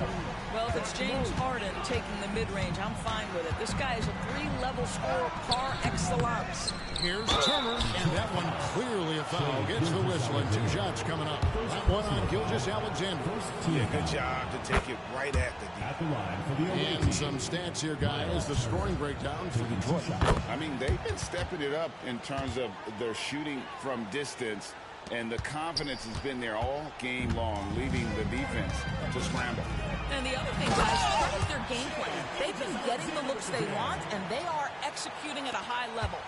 [SPEAKER 2] Well, if it's James Harden taking the mid-range, I'm fine with it. This guy is a three-level scorer par excellence.
[SPEAKER 5] Here's Turner, and that one clearly a foul. Gets the whistle, and 2 shots coming up. That one on Gilgeous-Alexander.
[SPEAKER 6] Yeah, good job to take it right at the
[SPEAKER 4] line for the
[SPEAKER 5] And some stats here, guys. The scoring breakdown for Detroit.
[SPEAKER 6] I mean, they've been stepping it up in terms of their shooting from distance, and the confidence has been there all game long, leaving the defense to scramble.
[SPEAKER 2] And the other thing, guys, start with their game plan. They've been getting the looks they want, and they are executing at a high level.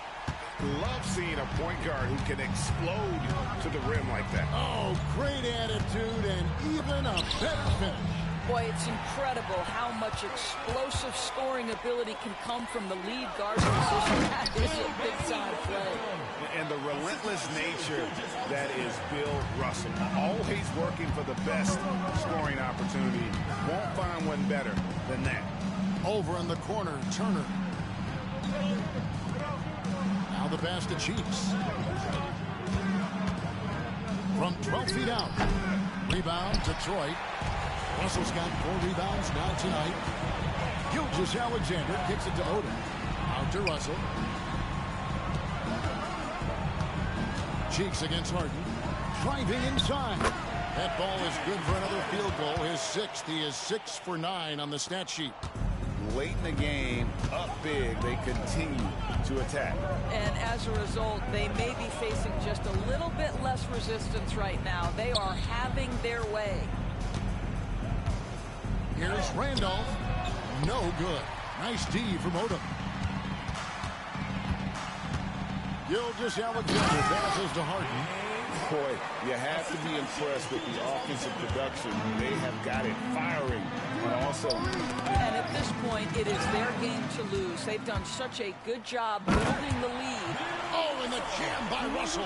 [SPEAKER 6] Love seeing a point guard who can explode to the rim like that.
[SPEAKER 5] Oh, great attitude and even a better finish.
[SPEAKER 2] Boy, it's incredible how much explosive scoring ability can come from the lead guard position. That is a big-time play.
[SPEAKER 6] And the relentless nature that is Bill Russell. Always working for the best scoring opportunity. Won't find one better than that.
[SPEAKER 5] Over in the corner, Turner. Now the pass to Cheeks. From 12 feet out. Rebound, Detroit. Russell's got 4 rebounds now tonight. Gilgeous-Alexander kicks it to Odom. Out to Russell. Cheeks against Harden. Driving inside. That ball is good for another field goal. His 6th. He is 6 for 9 on the stat sheet.
[SPEAKER 6] Late in the game, up big, they continue to attack.
[SPEAKER 2] And as a result, they may be facing just a little bit less resistance right now. They are having their way.
[SPEAKER 5] Here's Randolph. No good. Nice D from Odom. Gilgeous-Alexander passes to Harden.
[SPEAKER 6] Boy, you have to be impressed with the offensive production. They have got it firing on all cylinders.
[SPEAKER 2] And at this point, it is their game to lose. They've done such a good job building the lead.
[SPEAKER 5] Oh, and the jam by Russell.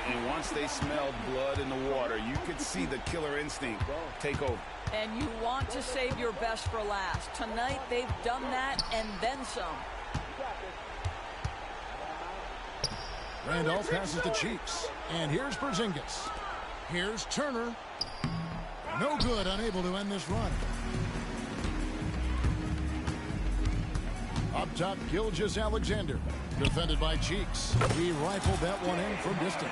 [SPEAKER 6] And once they smelled blood in the water, you could see the killer instinct take over.
[SPEAKER 2] And you want to save your best for last. Tonight, they've done that and then some.
[SPEAKER 5] Randolph passes to Cheeks. And here's Porzingis. Here's Turner. No good, unable to end this run. Up top, Gilgeous-Alexander. Defended by Cheeks. He rifled that one in from distance.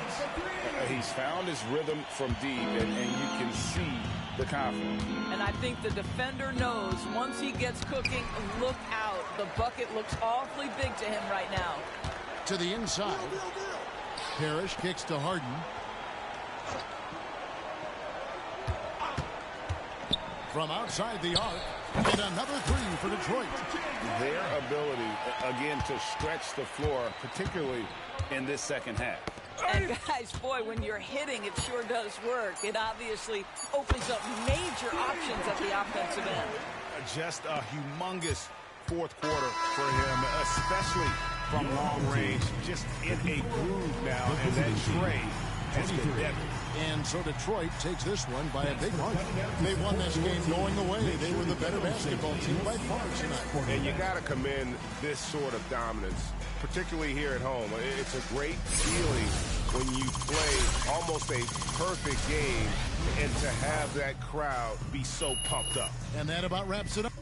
[SPEAKER 6] He's found his rhythm from deep, and you can see the confidence.
[SPEAKER 2] And I think the defender knows once he gets cooking, look out. The bucket looks awfully big to him right now.
[SPEAKER 5] To the inside. Parrish kicks to Harden. From outside the arc. And another 3 for Detroit.
[SPEAKER 6] Their ability, again, to stretch the floor, particularly in this second half.
[SPEAKER 2] And guys, boy, when you're hitting, it sure does work. It obviously opens up major options at the offensive end.
[SPEAKER 6] Just a humongous fourth quarter for him, especially from long range. Just in a groove now, and that trade has been deadly.
[SPEAKER 5] And so Detroit takes this one by a big margin. They won this game going away. They were the better basketball team by far tonight.
[SPEAKER 7] And you got to commend this sort of dominance, particularly here at home. It's a great feeling when you play almost a perfect game and to have that crowd be so pumped up.
[SPEAKER 5] And that about wraps it up.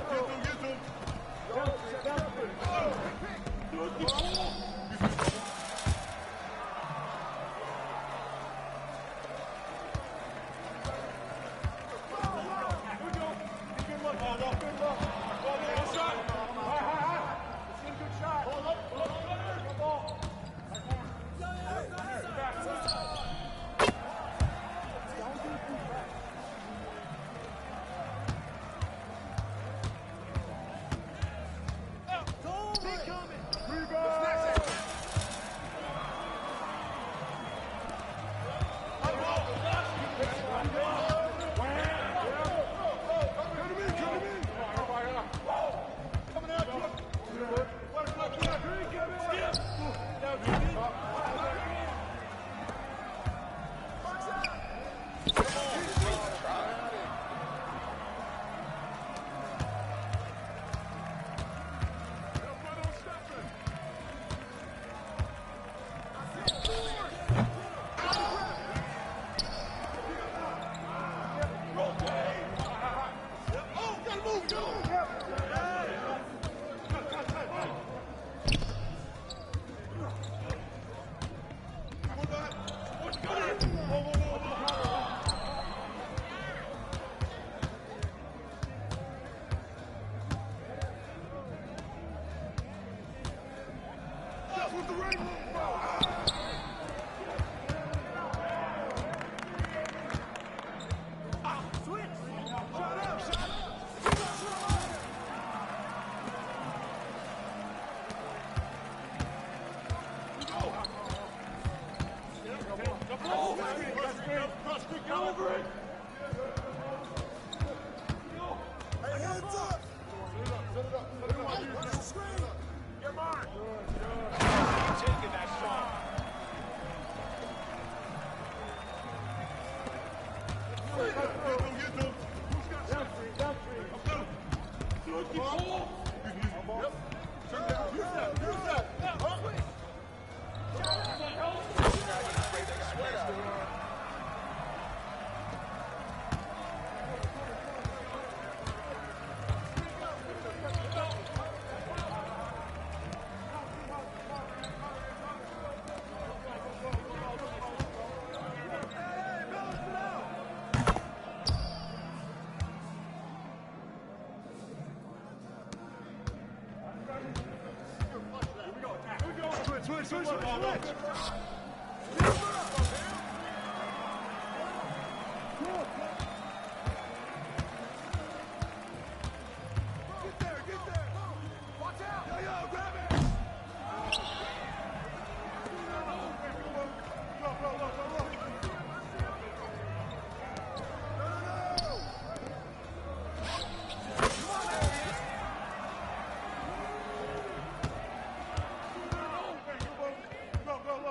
[SPEAKER 3] Switch.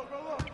[SPEAKER 3] Go.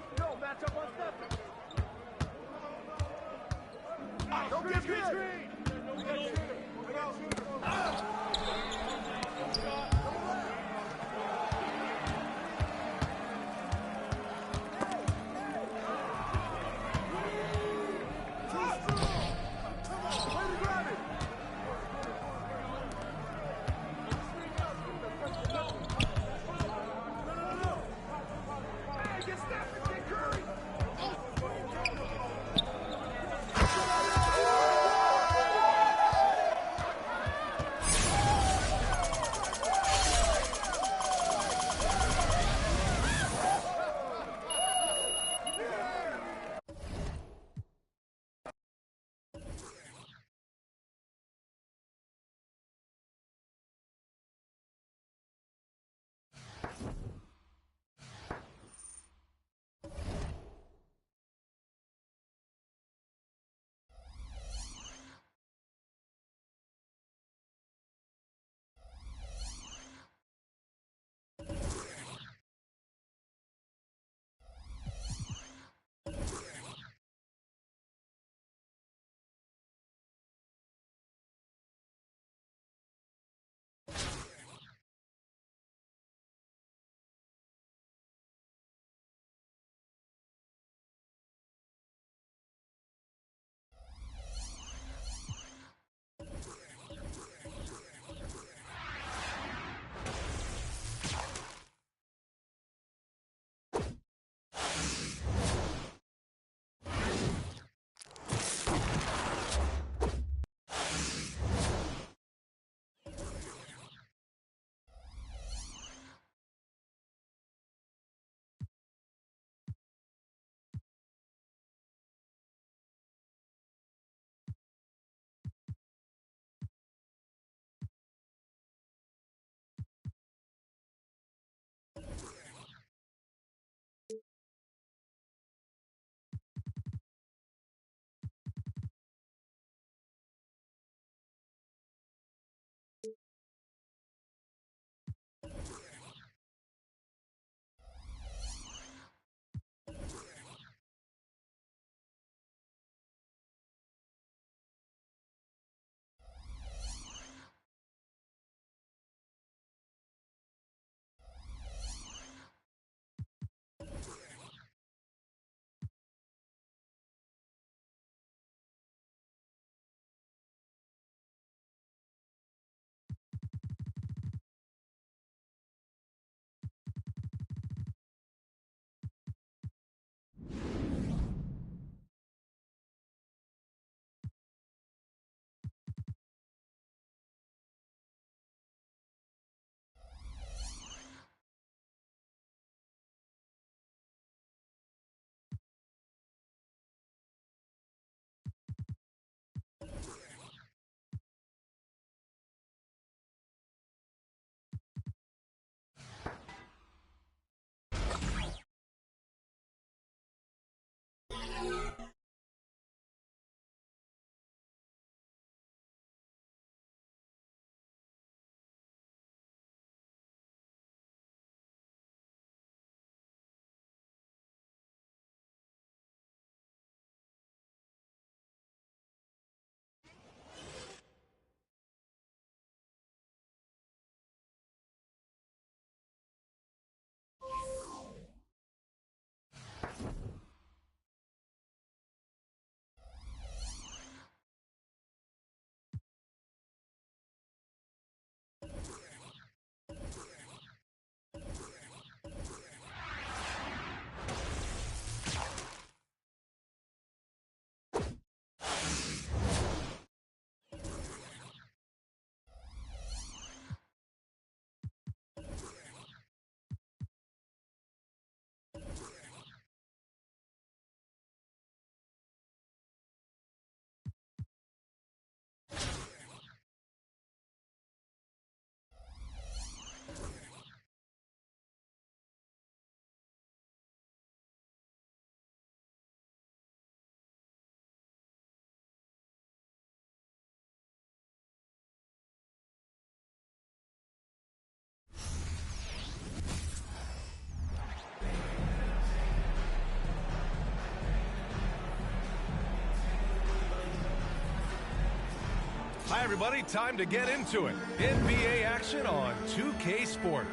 [SPEAKER 1] Hi, everybody. Time to get into it. NBA action on 2K Sports.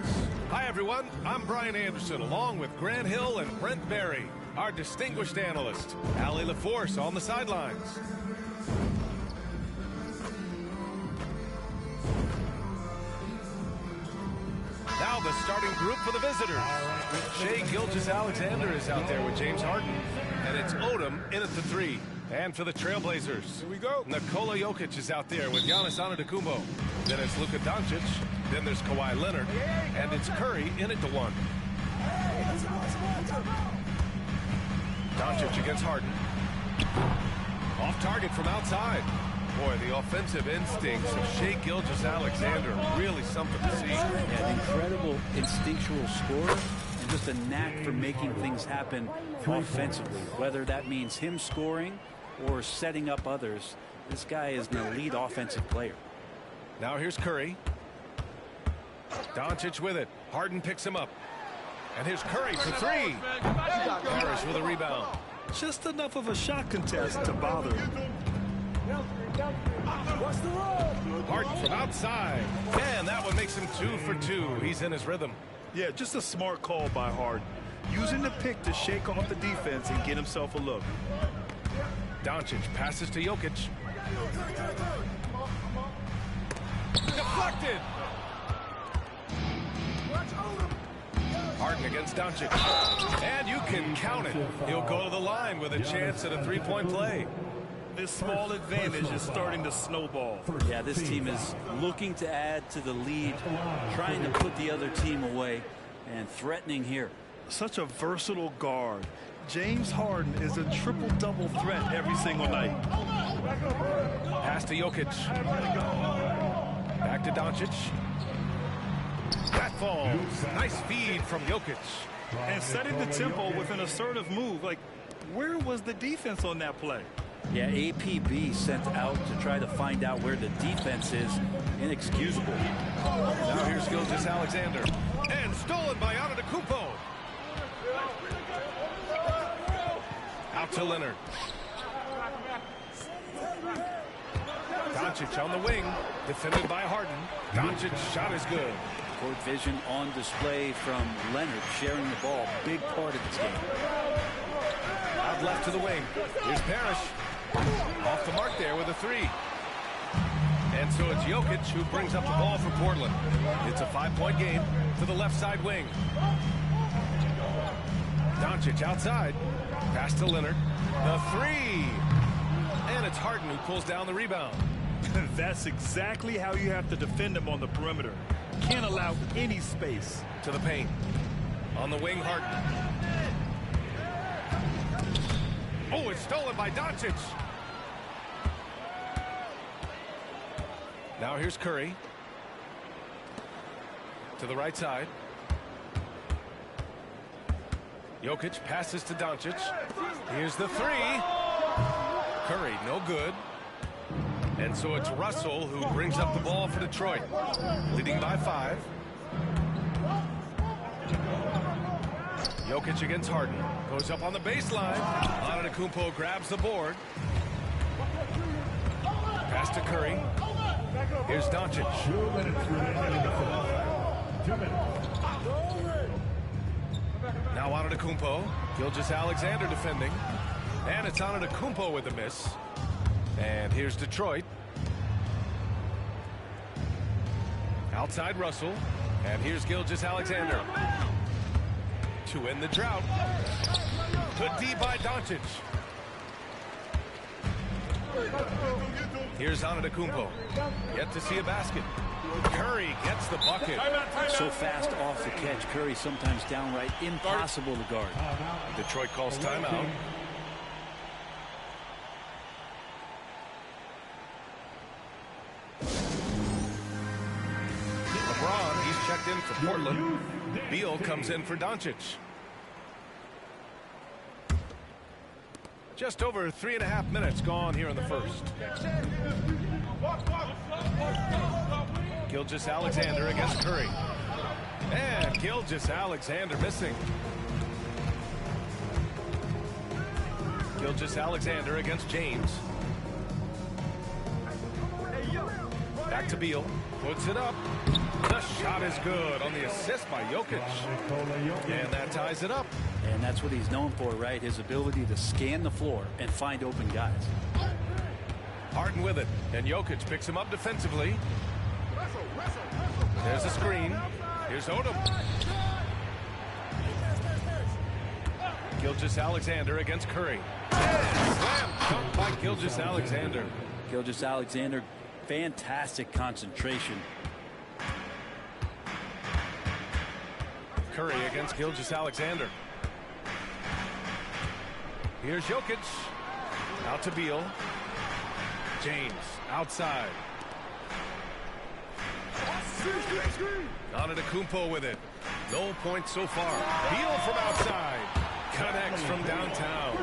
[SPEAKER 1] Hi, everyone. I'm Brian Anderson, along with Grant Hill and Brent Berry, our distinguished analyst. Allie LaForce on the sidelines. Now the starting group for the visitors. Shai Gilgeous-Alexander is out there with James Harden. And it's Odom in at the 3. And for the Trailblazers,
[SPEAKER 6] here we go.
[SPEAKER 1] Nikola Jokic is out there with Giannis Antetokounmpo. Then it's Luka Doncic. Then there's Kawhi Leonard. And it's Curry in at the 1. Doncic against Harden. Off target from outside. Boy, the offensive instincts of Shai Gilgeous-Alexander, really something to see.
[SPEAKER 8] Yeah, an incredible instinctual scorer and just a knack for making things happen offensively. Whether that means him scoring or setting up others, this guy is an elite offensive player.
[SPEAKER 1] Now here's Curry. Doncic with it. Harden picks him up. And here's Curry for 3. Harris with a rebound.
[SPEAKER 3] Just enough of a shot contest to bother him.
[SPEAKER 1] Harden from outside. And that one makes him 2 for 2. He's in his rhythm.
[SPEAKER 3] Yeah, just a smart call by Harden. Using the pick to shake off the defense and get himself a look.
[SPEAKER 1] Doncic passes to Jokic. Deflected. Harden against Doncic. And you can count it. He'll go to the line with a chance at a 3-point play.
[SPEAKER 3] This small advantage is starting to snowball.
[SPEAKER 8] Yeah, this team is looking to add to the lead, trying to put the other team away, and threatening here.
[SPEAKER 3] Such a versatile guard. James Harden is a triple-double threat every single night.
[SPEAKER 1] Pass to Jokic. Back to Doncic. That falls. Nice feed from Jokic.
[SPEAKER 3] And setting the tempo with an assertive move. Like, where was the defense on that play?
[SPEAKER 8] Yeah, APB sent out to try to find out where the defense is. Inexcusable.
[SPEAKER 1] Now here's Gilgeous-Alexander. And stolen by Antetokounmpo. Out to Leonard. Doncic on the wing. Defended by Harden. Doncic shot is good.
[SPEAKER 8] Court vision on display from Leonard, sharing the ball. Big part of this game.
[SPEAKER 1] Out left to the wing. Here's Parrish. Off the mark there with a 3. And so it's Jokic who brings up the ball for Portland. It's a 5-point game to the left side wing. Doncic outside. Pass to Leonard. The 3. And it's Harden who pulls down the rebound.
[SPEAKER 3] That's exactly how you have to defend him on the perimeter. Can't allow any space.
[SPEAKER 1] To the paint. On the wing, Harden. Oh, it's stolen by Doncic. Now here's Curry. To the right side. Jokic passes to Doncic. Here's the three. Curry, no good. And so it's Russell who brings up the ball for Detroit, leading by 5. Jokic against Harden. Goes up on the baseline. Antetokounmpo grabs the board. Pass to Curry. Here's Doncic.
[SPEAKER 4] 2 minutes remaining. 2 minutes.
[SPEAKER 1] Now Antetokounmpo. Gilgeous-Alexander defending. And it's Antetokounmpo with a miss. And here's Detroit. Outside Russell. And here's Gilgeous-Alexander. To end the drought. Good D by Doncic. Here's Antetokounmpo. Yet to see a basket. Curry gets the bucket.
[SPEAKER 8] So fast off the catch. Curry sometimes downright impossible to guard.
[SPEAKER 1] Detroit calls timeout. LeBron, he's checked in for Portland. Beal comes in for Doncic. Just over 3.5 minutes gone here in the first. Gilgeous-Alexander against Curry. And Gilgeous-Alexander missing. Gilgeous-Alexander against James. Back to Beal. Puts it up. The shot is good on the assist by Jokic. And that ties it up.
[SPEAKER 8] And that's what he's known for, right? His ability to scan the floor and find open guys.
[SPEAKER 1] Harden with it. And Jokic picks him up defensively. There's a screen. Here's Odom. Gilgeous-Alexander against Curry. And slam dunk by Gilgeous-Alexander.
[SPEAKER 8] Gilgeous-Alexander, fantastic concentration.
[SPEAKER 1] Curry against Gilgeous-Alexander. Here's Jokic. Out to Beal. James outside. Antetokounmpo with it. No points so far. Beal from outside. Connects from downtown.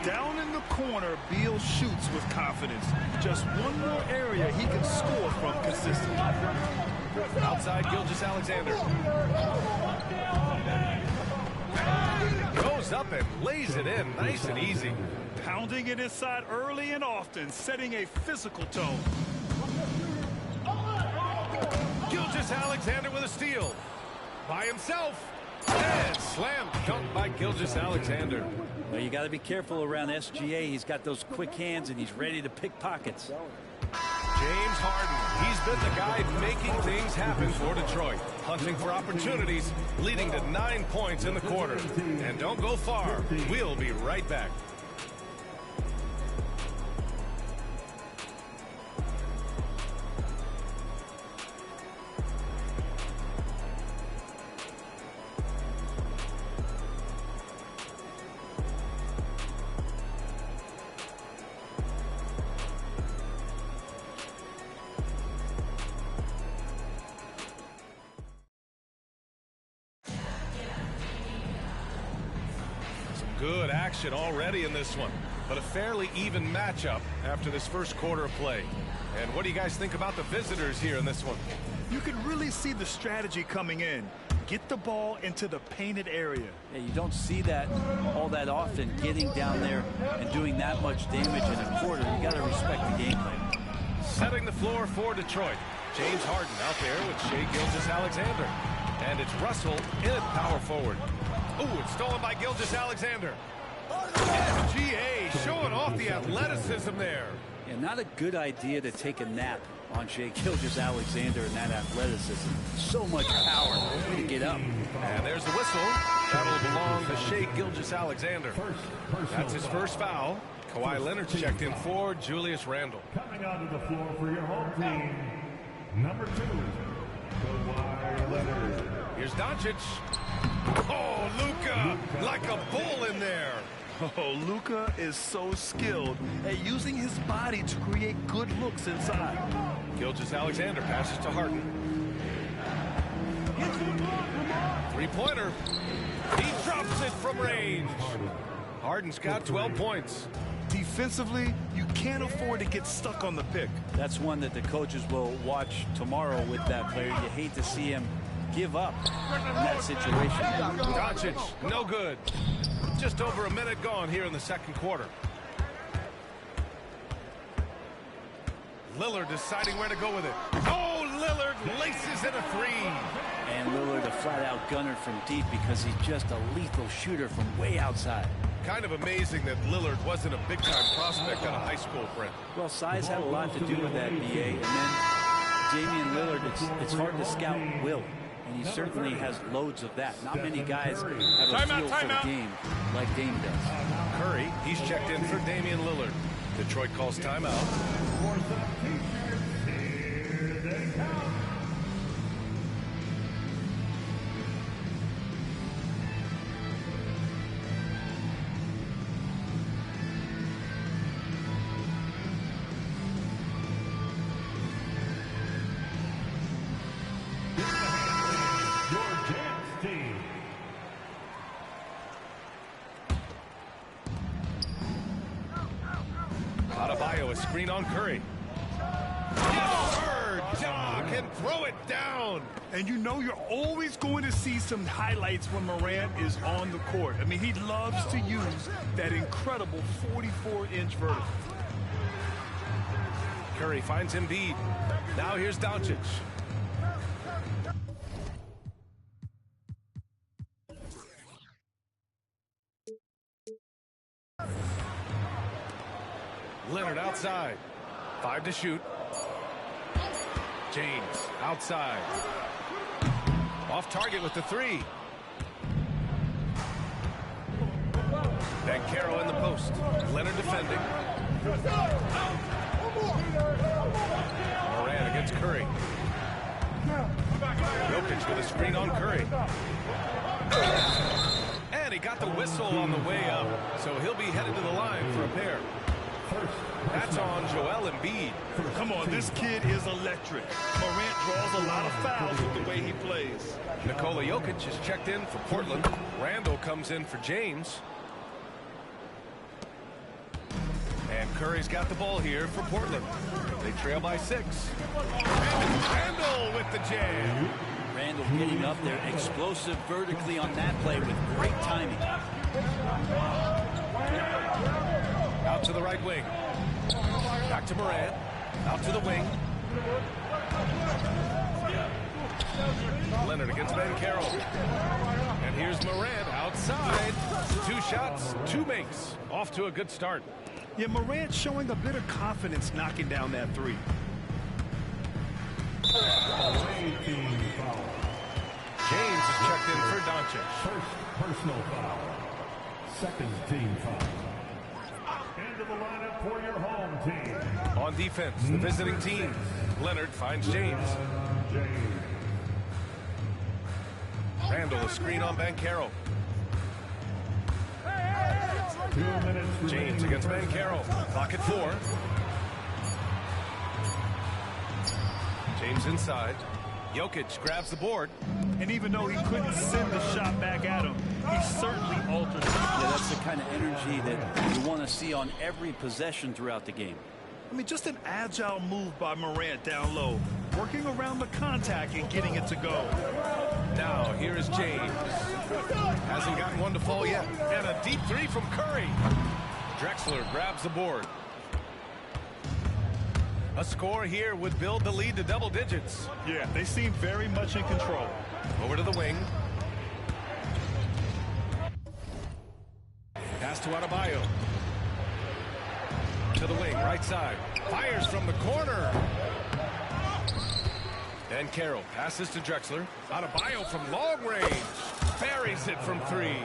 [SPEAKER 3] Down in the corner, Beal shoots with confidence. Just one more area he can score from consistently.
[SPEAKER 1] Outside Gilgeous-Alexander. Goes up and lays it in. Nice and easy.
[SPEAKER 3] Pounding it inside early and often, setting a physical tone.
[SPEAKER 1] Gilgeous-Alexander with a steal. By himself. And slam dunk by Gilgeous-Alexander.
[SPEAKER 8] Well, you got to be careful around SGA. He's got those quick hands and he's ready to pick pockets.
[SPEAKER 1] James Harden, he's been the guy making things happen for Detroit. Hunting for opportunities, leading to 9 points in the quarter. And don't go far. We'll be right back. Good action already in this one, but a fairly even matchup after this first quarter of play. And what do you guys think about the visitors here in this one?
[SPEAKER 3] You can really see the strategy coming in. Get the ball into the painted area.
[SPEAKER 8] Yeah, you don't see that all that often, getting down there and doing that much damage in a quarter. You got to respect the gameplay.
[SPEAKER 1] Setting the floor for Detroit. James Harden out there with Shai Gilgeous-Alexander. And it's Russell in power forward. Ooh, it's stolen by Gilgeous-Alexander. SGA showing off the athleticism there.
[SPEAKER 8] Yeah, not a good idea to take a nap on Shai Gilgeous-Alexander and that athleticism. So much power to get up.
[SPEAKER 1] And there's the whistle. That'll belong to Shai Gilgeous-Alexander. That's his first foul. Kawhi Leonard's checked in for Julius Randle.
[SPEAKER 4] Coming onto the floor for your home team, number 2, Kawhi Leonard.
[SPEAKER 1] Here's Doncic. Oh, Luka, like a bull in there.
[SPEAKER 3] Oh, Luka is so skilled at using his body to create good looks inside.
[SPEAKER 1] Gilgeous-Alexander passes to Harden. Three-pointer. He drops it from range. Harden's got 12 points.
[SPEAKER 3] Defensively, you can't afford to get stuck on the pick.
[SPEAKER 8] That's one that the coaches will watch tomorrow with that player. You hate to see him give up in that situation.
[SPEAKER 1] Doncic, no good. Just over a minute gone here in the second quarter. Lillard deciding where to go with it. Oh, Lillard laces in a three.
[SPEAKER 8] And Lillard a flat-out gunner from deep because he's just a lethal shooter from way outside.
[SPEAKER 1] Kind of amazing that Lillard wasn't a big-time prospect out of high school, Brent.
[SPEAKER 8] Well, size had a lot to do with that, BA. And then Damian Lillard, it's hard to scout will. And he certainly has loads of that. Not many guys have a feel for the game like Dame does.
[SPEAKER 1] Curry, he's checked in for Damian Lillard. Detroit calls timeout. Screen on Curry. Yes, sir! Ja can throw it down.
[SPEAKER 3] And you know you're always going to see some highlights when Morant is on the court. I mean, he loves to use that incredible 44-inch vertical.
[SPEAKER 1] Curry finds Embiid. Now here's Doncic. Leonard outside. 5 to shoot. James outside. Off target with the 3. Bankero in the post. Leonard defending. Morant against Curry. Jokic with a screen on Curry. And he got the whistle on the way up, so he'll be headed to the line for a pair. That's on Joel Embiid.
[SPEAKER 3] Come on, this kid is electric. Morant draws a lot of fouls with the way he plays.
[SPEAKER 1] Nikola Jokic is checked in for Portland. Randall comes in for James. And Curry's got the ball here for Portland. They trail by 6. And Randall with the jam.
[SPEAKER 8] Randall getting up there, explosive vertically on that play with great timing.
[SPEAKER 1] Out to the right wing. Back to Morant. Out to the wing. Leonard against Bankero. And here's Morant outside. 2 shots, 2 makes. Off to a good start.
[SPEAKER 3] Yeah, Morant showing a bit of confidence knocking down that 3.
[SPEAKER 1] James is checked in for Doncic.
[SPEAKER 4] First personal foul. Second team foul. Into the lineup for your home team.
[SPEAKER 1] On defense, the visiting team. Leonard finds James. Randall a screen on Bankero. James against Bankero. Clock at 4. James inside. Jokic grabs the board.
[SPEAKER 3] And even though he couldn't send the shot back at him, he certainly altered it.
[SPEAKER 8] Yeah, that's the kind of energy that you want to see on every possession throughout the game.
[SPEAKER 3] I mean, just an agile move by Morant down low, working around the contact and getting it to go.
[SPEAKER 1] Now, here is James. Hasn't gotten one to fall yet. And a deep 3 from Curry. Drexler grabs the board. A score here would build the lead to double digits.
[SPEAKER 3] Yeah, they seem very much in control.
[SPEAKER 1] Over to the wing. Pass to Adebayo. To the wing, right side. Fires from the corner. And Carroll passes to Drexler. Adebayo from long range. Buries it from 3.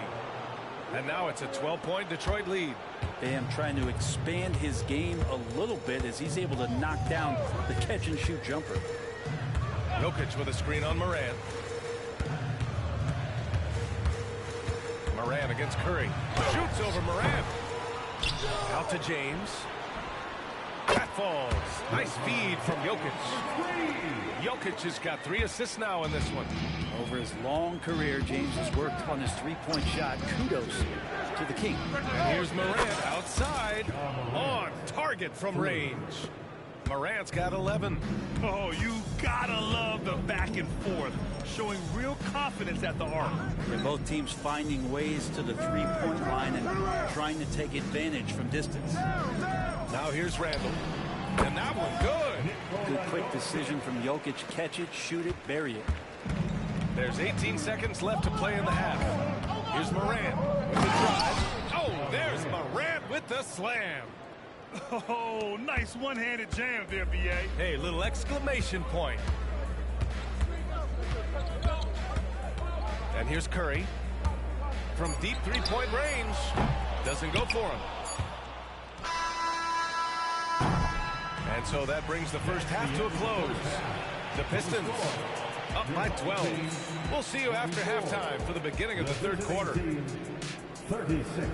[SPEAKER 1] And now it's a 12-point Detroit lead.
[SPEAKER 8] Bam trying to expand his game a little bit as he's able to knock down the catch-and-shoot jumper.
[SPEAKER 1] Jokic with a screen on Morant. Morant against Curry. Shoots over Morant. Out to James. That falls. Nice feed from Jokic. Jokic has got 3 assists now in this one.
[SPEAKER 8] Over his long career, James has worked on his three-point shot. Kudos to the King.
[SPEAKER 1] And here's Morant outside, on target from range. Morant's got 11.
[SPEAKER 3] Oh, you gotta love the back and forth, showing real confidence at the arc.
[SPEAKER 8] And both teams finding ways to the three-point line and trying to take advantage from distance.
[SPEAKER 1] Now here's Randall. And that one good.
[SPEAKER 8] Good quick decision from Jokic. Catch it, shoot it, bury it.
[SPEAKER 1] There's 18 seconds left to play in the half. Here's Morant with the drive. Oh, there's Morant with the slam.
[SPEAKER 3] Oh, nice one-handed jam there, B.A.
[SPEAKER 1] Hey, little exclamation point. And here's Curry. From deep three-point range. Doesn't go for him. And so that brings the first half to a close. The Pistons up by 12. We'll see you after halftime for the beginning of the third quarter.
[SPEAKER 4] 36.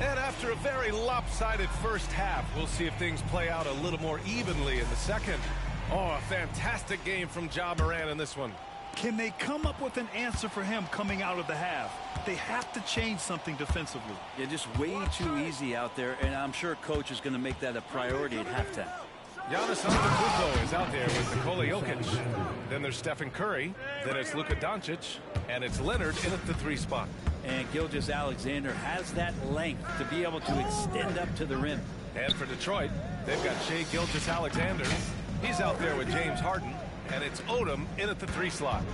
[SPEAKER 1] And after a very lopsided first half, we'll see if things play out a little more evenly in the second. Oh, a fantastic game from Ja Morant in this one.
[SPEAKER 3] Can they come up with an answer for him coming out of the half? They have to change something defensively.
[SPEAKER 8] Yeah, just way too easy out there, and I'm sure Coach is going to make that a priority at halftime.
[SPEAKER 1] Giannis Antetokounmpo is out there with Nikola Jokic. Then there's Stephen Curry. Then it's Luka Doncic. And it's Leonard in at the 3 spot.
[SPEAKER 8] And Gilgeous-Alexander has that length to be able to extend up to the rim.
[SPEAKER 1] And for Detroit, they've got Shai Gilgeous-Alexander. He's out there with James Harden. And it's Odom in at the 3 slot.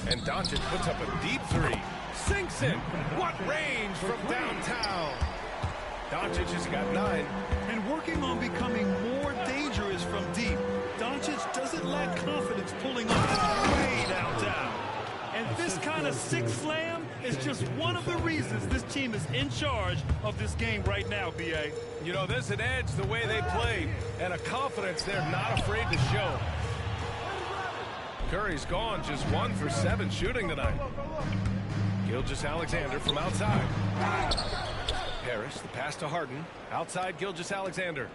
[SPEAKER 1] And Doncic puts up a deep 3. Sinks it. What range from downtown. Doncic has got 9.
[SPEAKER 3] And working on becoming more dangerous from deep. Doncic doesn't lack confidence pulling up way downtown. And this kind of six slam is just one of the reasons this team is in charge of this game right now, B.A.
[SPEAKER 1] You know, there's an edge the way they play and a confidence they're not afraid to show. Curry's gone just 1 for 7 shooting tonight. Gilgeous-Alexander from outside. Harris, the pass to Harden. Outside Gilgeous-Alexander.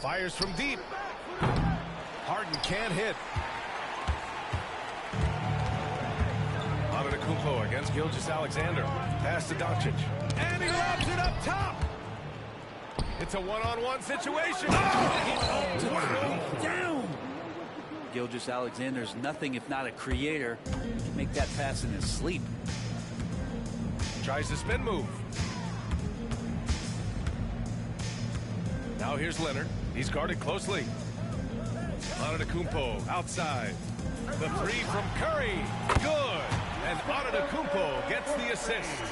[SPEAKER 1] Fires from deep. Harden can't hit. Antetokounmpo against Gilgeous-Alexander. Pass to Doncic. And he lobs it up top. It's a one-on-one situation. Oh!
[SPEAKER 8] Down. Gilgeous-Alexander's nothing if not a creator. Make that pass in his sleep.
[SPEAKER 1] Tries the spin move. Now here's Leonard. He's guarded closely. Antetokounmpo outside. The 3 from Curry. Good. And Antetokounmpo gets the assist.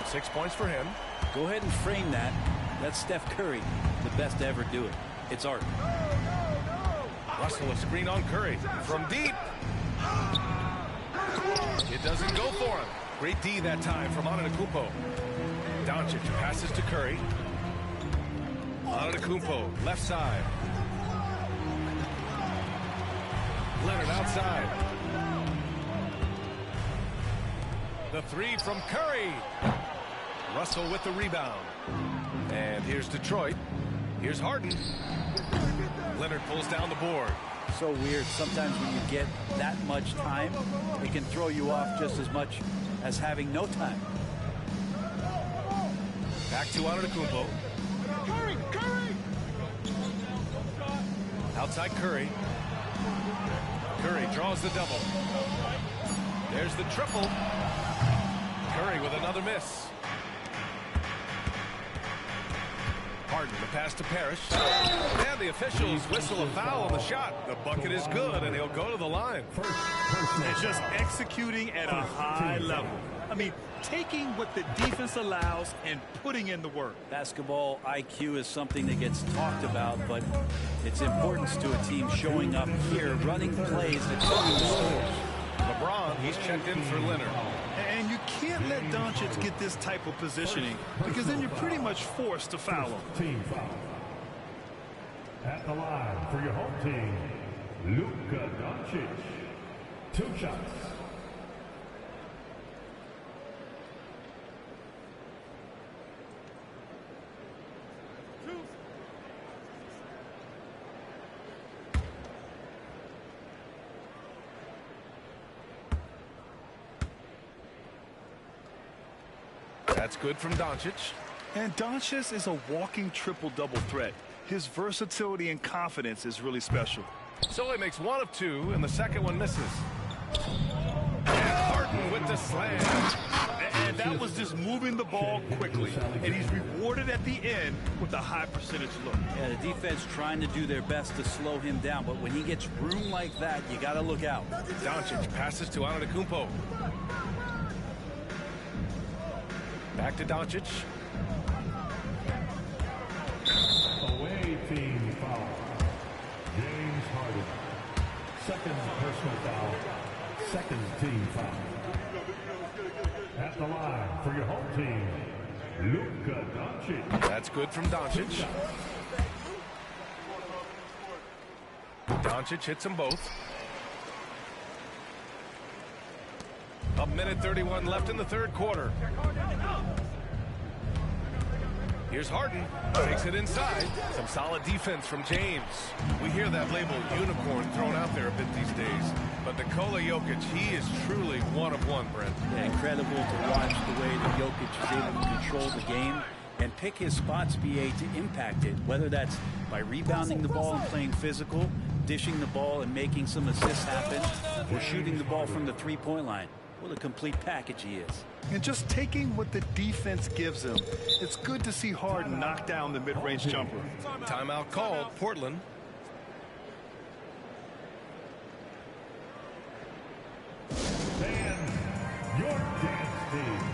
[SPEAKER 1] 6 points for him.
[SPEAKER 8] Go ahead and frame that. That's Steph Curry, the best to ever do it. It's art.
[SPEAKER 1] Russell a screen on Curry. From deep. It doesn't go for him. Great D that time from Antetokounmpo. Doncic passes to Curry. Antetokounmpo, left side. Leonard outside. The 3 from Curry. Russell with the rebound. And here's Detroit. Here's Harden. Leonard pulls down the board.
[SPEAKER 8] So weird. Sometimes when you get that much time, it can throw you off just as much as having no time.
[SPEAKER 1] Back to Antetokounmpo.
[SPEAKER 3] Curry!
[SPEAKER 1] Outside Curry. Curry draws the double. There's the triple. Curry with another miss. Harden, the pass to Parrish. And the officials whistle a foul on the shot. The bucket is good, and he'll go to the line.
[SPEAKER 3] And just executing at a high level. I mean, taking what the defense allows and putting in the work.
[SPEAKER 8] Basketball IQ is something that gets talked about, but its importance to a team showing up here, running plays that turn the scores.
[SPEAKER 1] LeBron, he's checked in for Leonard.
[SPEAKER 3] And you can't let Doncic get this type of positioning because then you're pretty much forced to foul him.
[SPEAKER 4] Team foul. At the line for your home team, Luka Doncic. 2 shots.
[SPEAKER 1] That's good from Doncic.
[SPEAKER 3] And Doncic is a walking triple-double threat. His versatility and confidence is really special.
[SPEAKER 1] So he makes 1 of 2, and the second one misses. And Harden with the slam.
[SPEAKER 3] And that was just moving the ball quickly. And he's rewarded at the end with a high percentage look.
[SPEAKER 8] Yeah, the defense trying to do their best to slow him down, but when he gets room like that, you got to look out.
[SPEAKER 1] Doncic passes to Antetokounmpo. Back to Doncic.
[SPEAKER 4] Away team foul. James Harden. Second personal foul. Second team foul. At the line for your home team, Luka Doncic.
[SPEAKER 1] That's good from Doncic. Doncic hits them both. A minute 31 left in the third quarter. Here's Harden. Takes it inside. Some solid defense from James. We hear that label unicorn thrown out there a bit these days. But Nikola Jokic, he is truly one of one, Brent.
[SPEAKER 8] Yeah, incredible to watch the way that Jokic is able to control the game and pick his spots, BA, to impact it, whether that's by rebounding the ball and playing physical, dishing the ball and making some assists happen, or shooting the ball from the three-point line. What a complete package he is.
[SPEAKER 3] And just taking what the defense gives him. It's good to see Harden knock down the mid-range jumper.
[SPEAKER 1] Timeout called, Portland.
[SPEAKER 4] Fans, your dance team.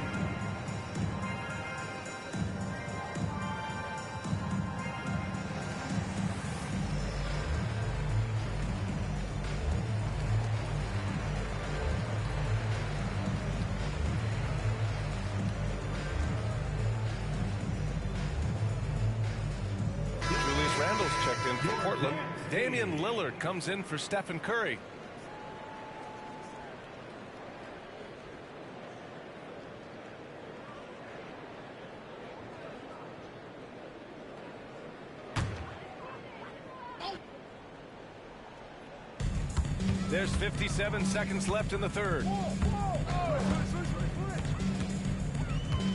[SPEAKER 1] Randall's checked in for Portland. Damian Lillard comes in for Stephen Curry. There's 57 seconds left in the third.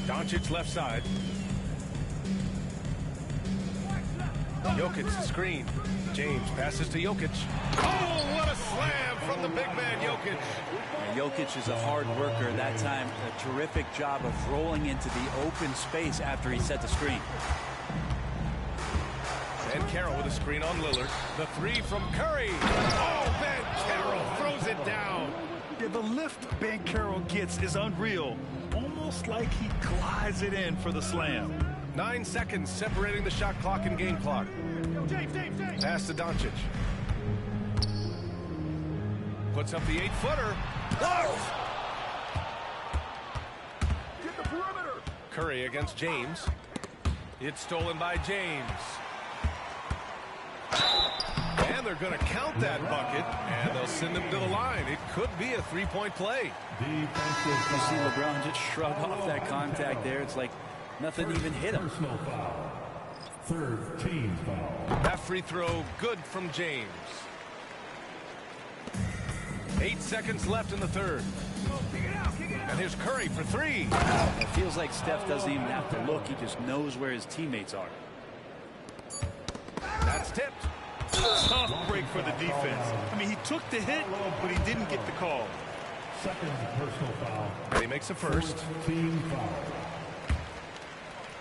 [SPEAKER 1] Doncic left side. Jokic screen. James passes to Jokic. Oh, what a slam from the big man, Jokic.
[SPEAKER 8] And Jokic is a hard worker. That time, a terrific job of rolling into the open space after he set the screen.
[SPEAKER 1] Ben Carroll with a screen on Lillard. The three from Curry. Oh, Ben Carroll throws it down.
[SPEAKER 3] Yeah, the lift Ben Carroll gets is unreal. Almost like he glides it in for the slam.
[SPEAKER 1] 9 seconds separating the shot clock and game clock.
[SPEAKER 3] James.
[SPEAKER 1] Pass to Doncic. Puts up the 8-footer. Blocked.
[SPEAKER 3] Get the perimeter.
[SPEAKER 1] Curry against James. It's stolen by James. And they're going to count that bucket, and they'll send him to the line. It could be a three-point play.
[SPEAKER 8] You see LeBron just shrug off that contact there. It's like nothing even hit him.
[SPEAKER 4] Personal foul. Third team foul.
[SPEAKER 1] That free throw good from James. 8 seconds left in the third. And here's Curry for three.
[SPEAKER 8] It feels like Steph doesn't even have to look. He just knows where his teammates are.
[SPEAKER 1] That's tipped.
[SPEAKER 3] Tough break for the defense. I mean, he took the hit, but he didn't get the call.
[SPEAKER 4] Second personal foul.
[SPEAKER 1] And he makes a first.
[SPEAKER 4] Team foul.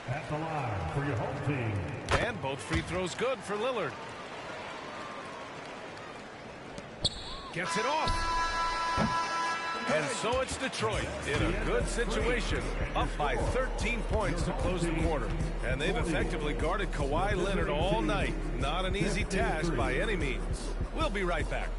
[SPEAKER 4] At the line for your home team,
[SPEAKER 1] And both free throws good for Lillard. Gets it off. And so it's Detroit in a good situation, up by 13 points to close the quarter. And they've effectively guarded Kawhi Leonard all night. Not an easy task by any means. We'll be right back.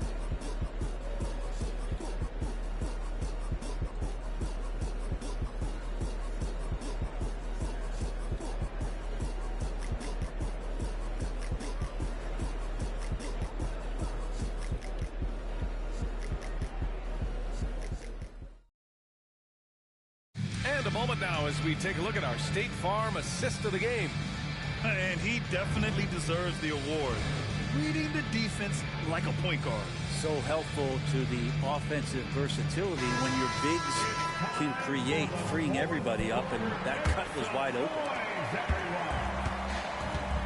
[SPEAKER 1] And a moment now as we take a look at our State Farm assist of the game.
[SPEAKER 3] And he definitely deserves the award. Reading the defense like a point guard.
[SPEAKER 8] So helpful to the offensive versatility when your bigs can create, freeing everybody up, and that cut was wide open.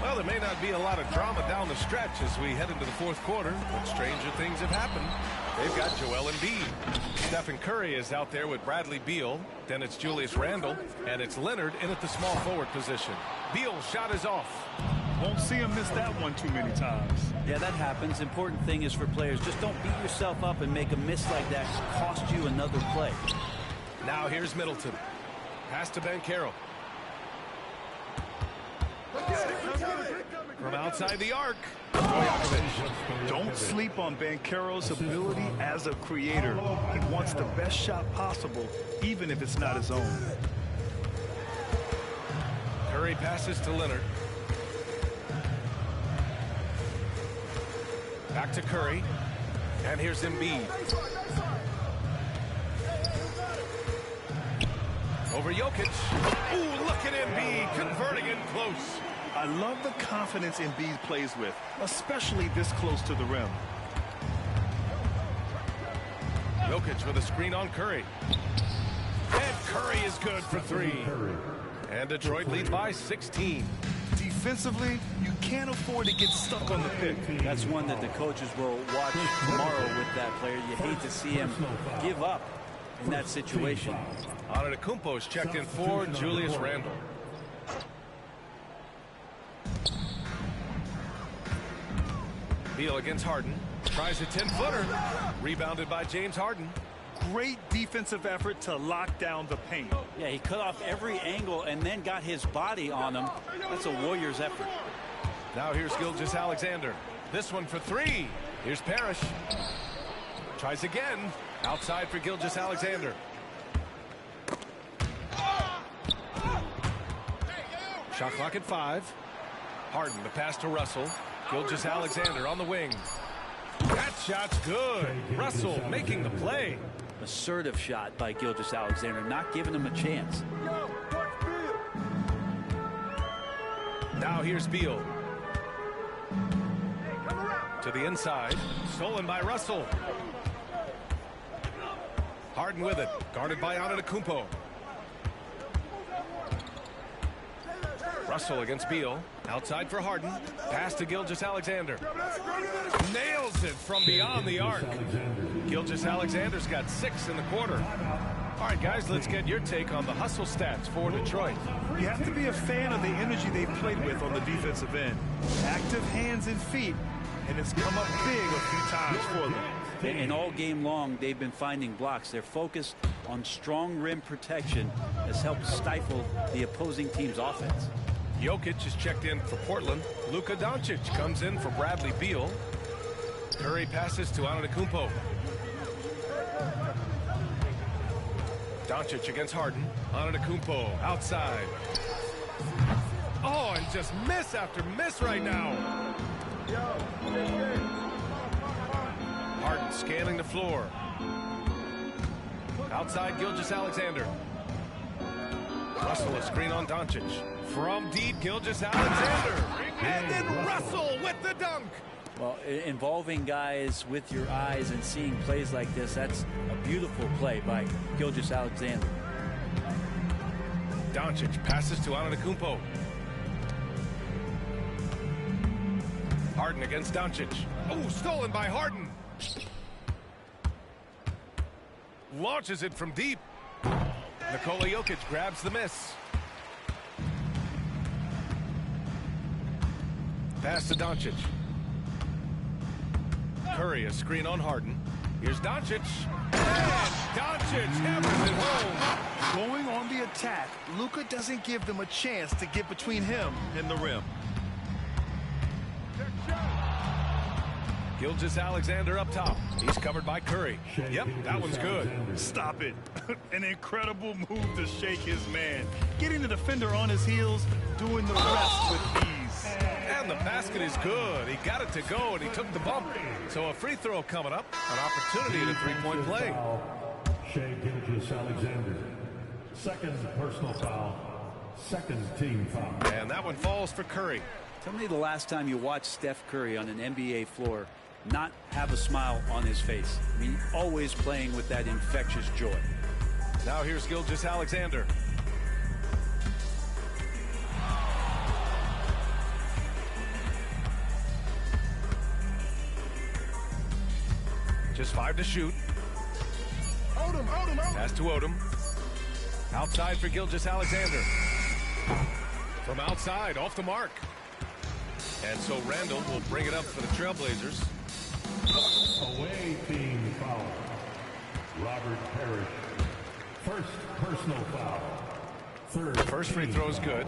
[SPEAKER 1] Well, there may not be a lot of drama down the stretch as we head into the fourth quarter, but stranger things have happened. They've got Joel Embiid. Stephen Curry is out there with Bradley Beal. Then it's Julius Randle, and it's Leonard in at the small forward position. Beal's shot is off.
[SPEAKER 3] Won't see him miss that one too many times.
[SPEAKER 8] Yeah, that happens. Important thing is for players, just don't beat yourself up and make a miss like that cost you another play.
[SPEAKER 1] Now here's Middleton. Pass to Banchero. From outside the arc.
[SPEAKER 3] Don't sleep on Banchero's ability as a creator. He wants the best shot possible, even if it's not his own.
[SPEAKER 1] Curry passes to Leonard. Back to Curry. And here's Embiid. Over Jokic. Ooh, look at Embiid converting in close.
[SPEAKER 3] I love the confidence Embiid plays with, especially this close to the rim.
[SPEAKER 1] Jokic with a screen on Curry. And Curry is good for three. And Detroit leads by 16.
[SPEAKER 3] Defensively, you can't afford to get stuck on the pick.
[SPEAKER 8] That's one that the coaches will watch tomorrow with that player. You hate to see him give up in that situation.
[SPEAKER 1] Antetokounmpo is checked in for Julius Randle. Beal against Harden. Tries a 10-footer. Rebounded by James Harden.
[SPEAKER 3] Great defensive effort to lock down the paint.
[SPEAKER 8] Yeah, he cut off every angle and then got his body on him. That's a Warriors effort.
[SPEAKER 1] Now here's Gilgeous-Alexander. This one for three. Here's Parrish. Tries again. Outside for Gilgeous-Alexander. Shot clock at 5. Harden, the pass to Russell. Gilgeous-Alexander on the wing. That shot's good. Russell making the play.
[SPEAKER 8] Assertive shot by Gilgeous-Alexander, not giving him a chance.
[SPEAKER 1] Now here's Beal. To the inside. Stolen by Russell. Harden with it. Guarded by Antetokounmpo. Russell against Beal. Outside for Harden. Pass to Gilgeous-Alexander. Nails it from beyond the arc. Gilgeous-Alexander's got 6 in the quarter. All right, guys, let's get your take on the hustle stats for Detroit.
[SPEAKER 3] You have to be a fan of the energy they've played with on the defensive end. Active hands and feet, and it's come up big a few times for them.
[SPEAKER 8] And all game long, they've been finding blocks. Their focus on strong rim protection has helped stifle the opposing team's offense.
[SPEAKER 1] Jokic is checked in for Portland. Luka Doncic comes in for Bradley Beal. Curry passes to Antetokounmpo. Doncic against Harden. Antetokounmpo outside. Oh, and just miss after miss right now. Harden scanning the floor. Outside Gilgeous-Alexander. Russell a screen on Doncic. From deep, Gilgeous-Alexander. And then Russell with the dunk.
[SPEAKER 8] Well, involving guys with your eyes and seeing plays like this, that's a beautiful play by Gilgeous-Alexander.
[SPEAKER 1] Doncic passes to Antetokounmpo. Harden against Doncic. Oh, stolen by Harden. Launches it from deep. Nikola Jokic grabs the miss. Pass to Doncic. Curry, a screen on Harden. Here's Doncic. And Doncic hammers it home.
[SPEAKER 3] Going on the attack, Luka doesn't give them a chance to get between him and the rim.
[SPEAKER 1] Gilgeous-Alexander up top. He's covered by Curry. Yep, that one's good.
[SPEAKER 3] Stop it. An incredible move to shake his man. Getting the defender on his heels, doing the rest with ease.
[SPEAKER 1] And the basket is good. He got it to go, and he took the bump. So a free throw coming up. An opportunity at a three-point play.
[SPEAKER 4] Shai Gilgeous-Alexander. Second personal foul. Second team foul.
[SPEAKER 1] And that one falls for Curry.
[SPEAKER 8] Tell me the last time you watched Steph Curry on an NBA floor not have a smile on his face. I mean, always playing with that infectious joy.
[SPEAKER 1] Now here's Gilgeous-Alexander. Just 5 to shoot.
[SPEAKER 7] Odom.
[SPEAKER 1] Pass to Odom. Outside for Gilgeous-Alexander. From outside, off the mark. And so Randall will bring it up for the Trailblazers.
[SPEAKER 4] Away team foul. Robert Parrish. First personal foul. Third.
[SPEAKER 1] First free throw is good.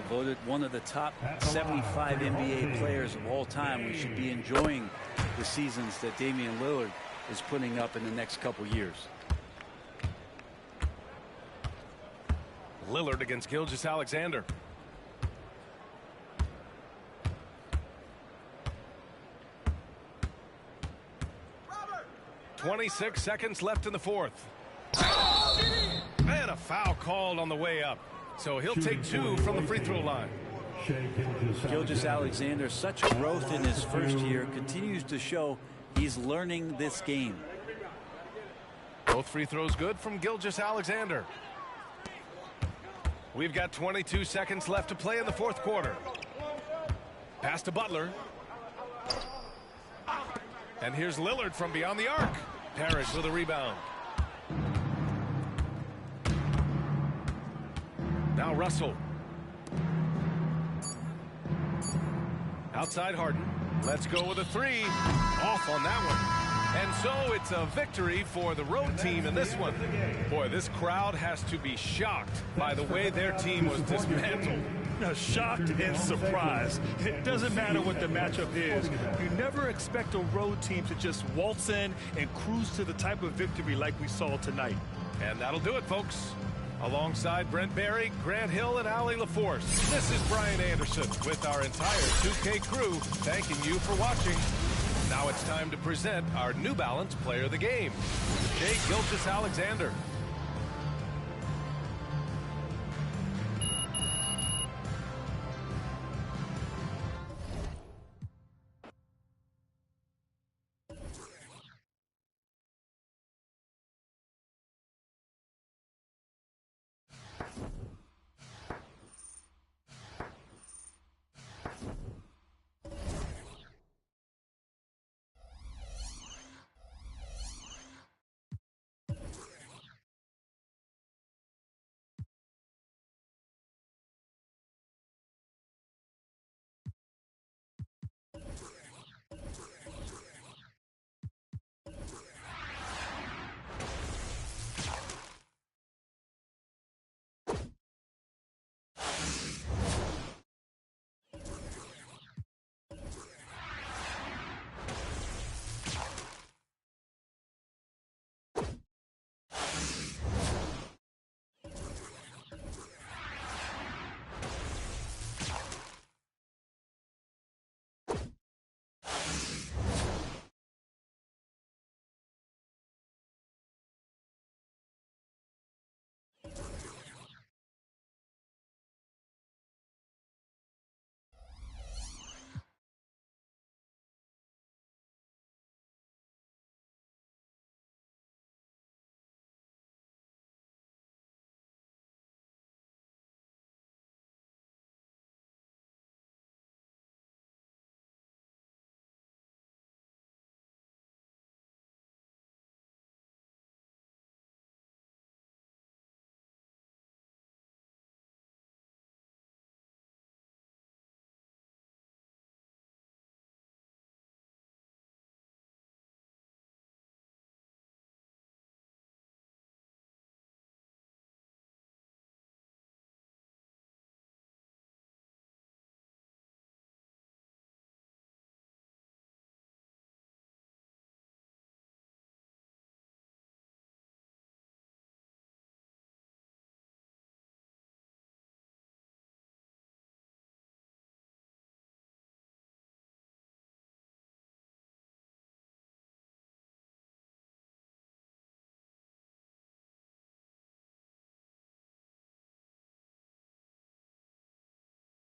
[SPEAKER 8] Voted one of the top 75 NBA players of all time. We should be enjoying the seasons that Damian Lillard is putting up in the next couple years.
[SPEAKER 1] Lillard against Gilgeous-Alexander. Robert. 26 seconds left in the fourth. And a foul called on the way up. So he'll take 2 from the free throw line.
[SPEAKER 8] Gilgeous-Alexander, such growth in his first year, continues to show he's learning this game.
[SPEAKER 1] Both free throws good from Gilgeous-Alexander. We've got 22 seconds left to play in the fourth quarter. Pass to Butler. And here's Lillard from beyond the arc. Parrish with a rebound. Now Russell. Outside Harden. Let's go with a 3. Off on that one. And so it's a victory for the road team in this one. Boy, this crowd has to be shocked by the way their team was dismantled.
[SPEAKER 3] Shocked and surprised. It doesn't matter what the matchup is. You never expect a road team to just waltz in and cruise to the type of victory like we saw tonight.
[SPEAKER 1] And that'll do it, folks. Alongside Brent Barry, Grant Hill, and Allie LaForce, this is Brian Anderson with our entire 2K crew thanking you for watching. Now it's time to present our New Balance Player of the Game, Shai Gilgeous-Alexander.